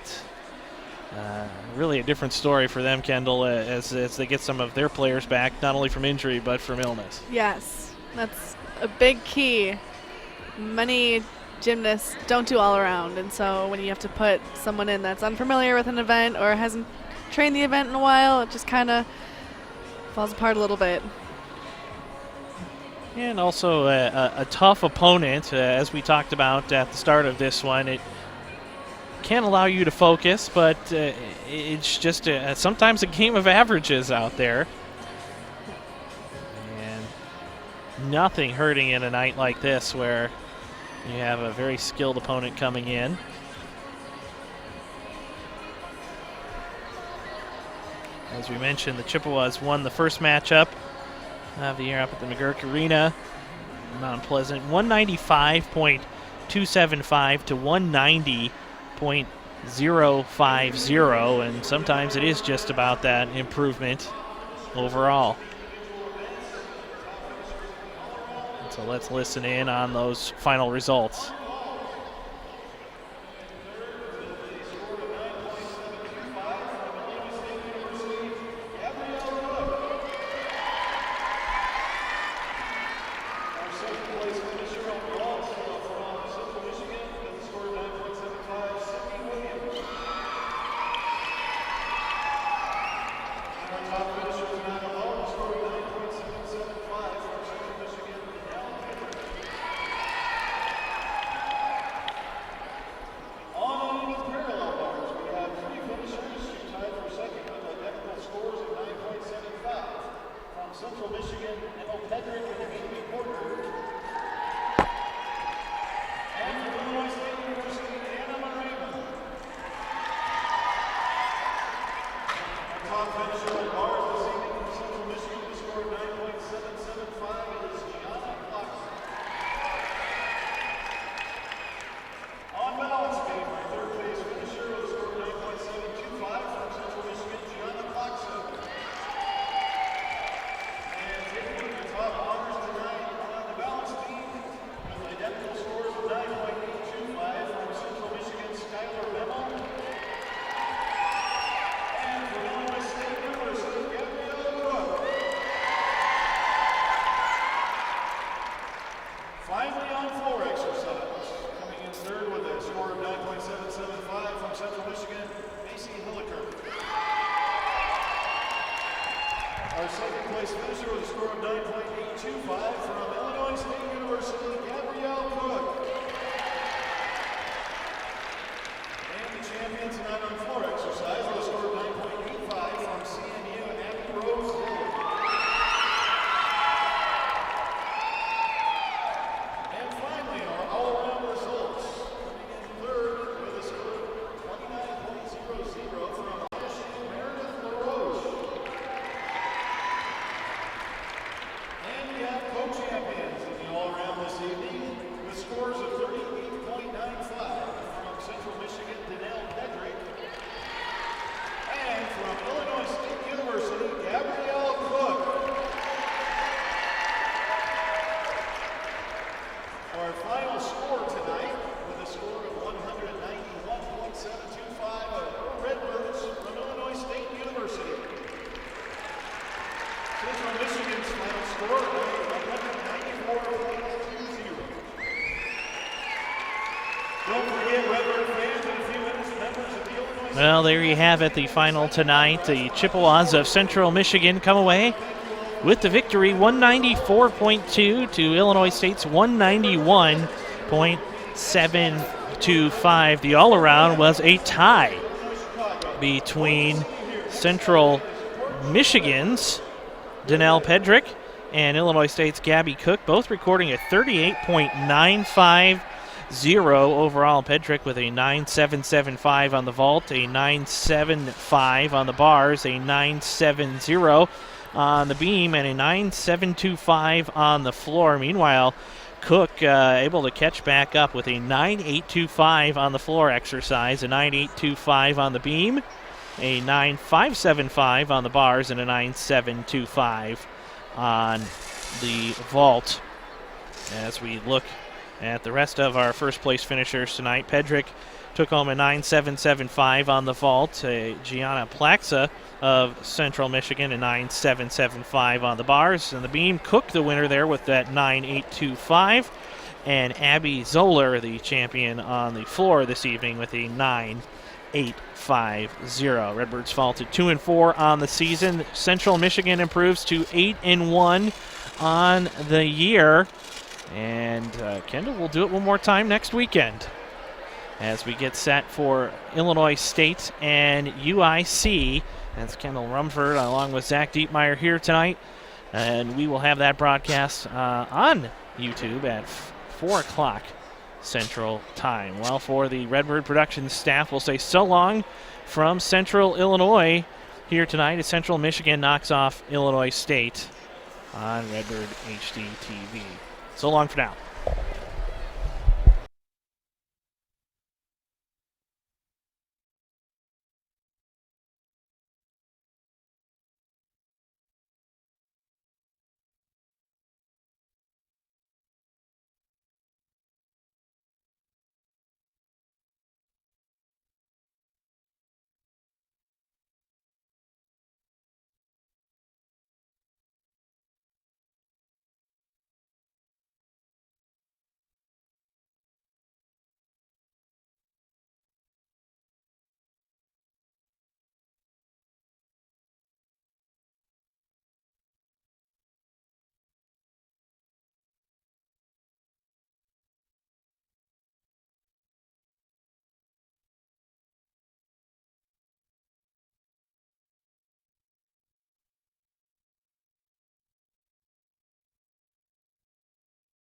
[SPEAKER 2] really a different story for them, Kendall, as they get some of their players back, not only from injury, but from illness.
[SPEAKER 3] Yes, that's a big key. Many gymnasts don't do all around, and so when you have to put someone in that's unfamiliar with an event or hasn't trained the event in a while, it just kind of falls apart a little bit.
[SPEAKER 2] And also a tough opponent, as we talked about at the start of this one. It can allow you to focus, but it's just sometimes a game of averages out there. And nothing hurting in a night like this where you have a very skilled opponent coming in. As we mentioned, the Chippewas won the first matchup of the year up at the McGurk Arena. Mount Pleasant 195.275 to 190.050, and sometimes it is just about that improvement overall. So let's listen in on those final results. Well, there you have it, the final tonight. The Chippewas of Central Michigan come away with the victory, 194.2 to Illinois State's 191.725. The all-around was a tie between Central Michigan's Danelle Pedrick and Illinois State's Gabby Cook, both recording a 38.950 overall. Pedrick with a 9.775 on the vault, a 9.75 on the bars, a 9.70 on the beam, and a 9.725 on the floor. Meanwhile, Cook able to catch back up with a 9.825 on the floor exercise, a 9.825 on the beam, a 9.575 on the bars, and a 9.725 on the vault. As we look at the rest of our first place finishers tonight, Pedrick took home a 9.775 on the vault. Gianna Plaxa of Central Michigan, a 9.775 on the bars. And the beam, Cook the winner there with that 9.825. And Abby Zoller, the champion on the floor this evening, with a 850. Redbirds fall to 2-4 on the season. Central Michigan improves to 8-1 on the year. And Kendall will do it one more time next weekend as we get set for Illinois State and UIC. That's Kendall Rumford along with Zach Dietmeyer here tonight. And we will have that broadcast on YouTube at 4 o'clock Central Time. Well, for the Redbird production staff, we'll say so long from Central Illinois here tonight as Central Michigan knocks off Illinois State on Redbird HD TV. So long for now.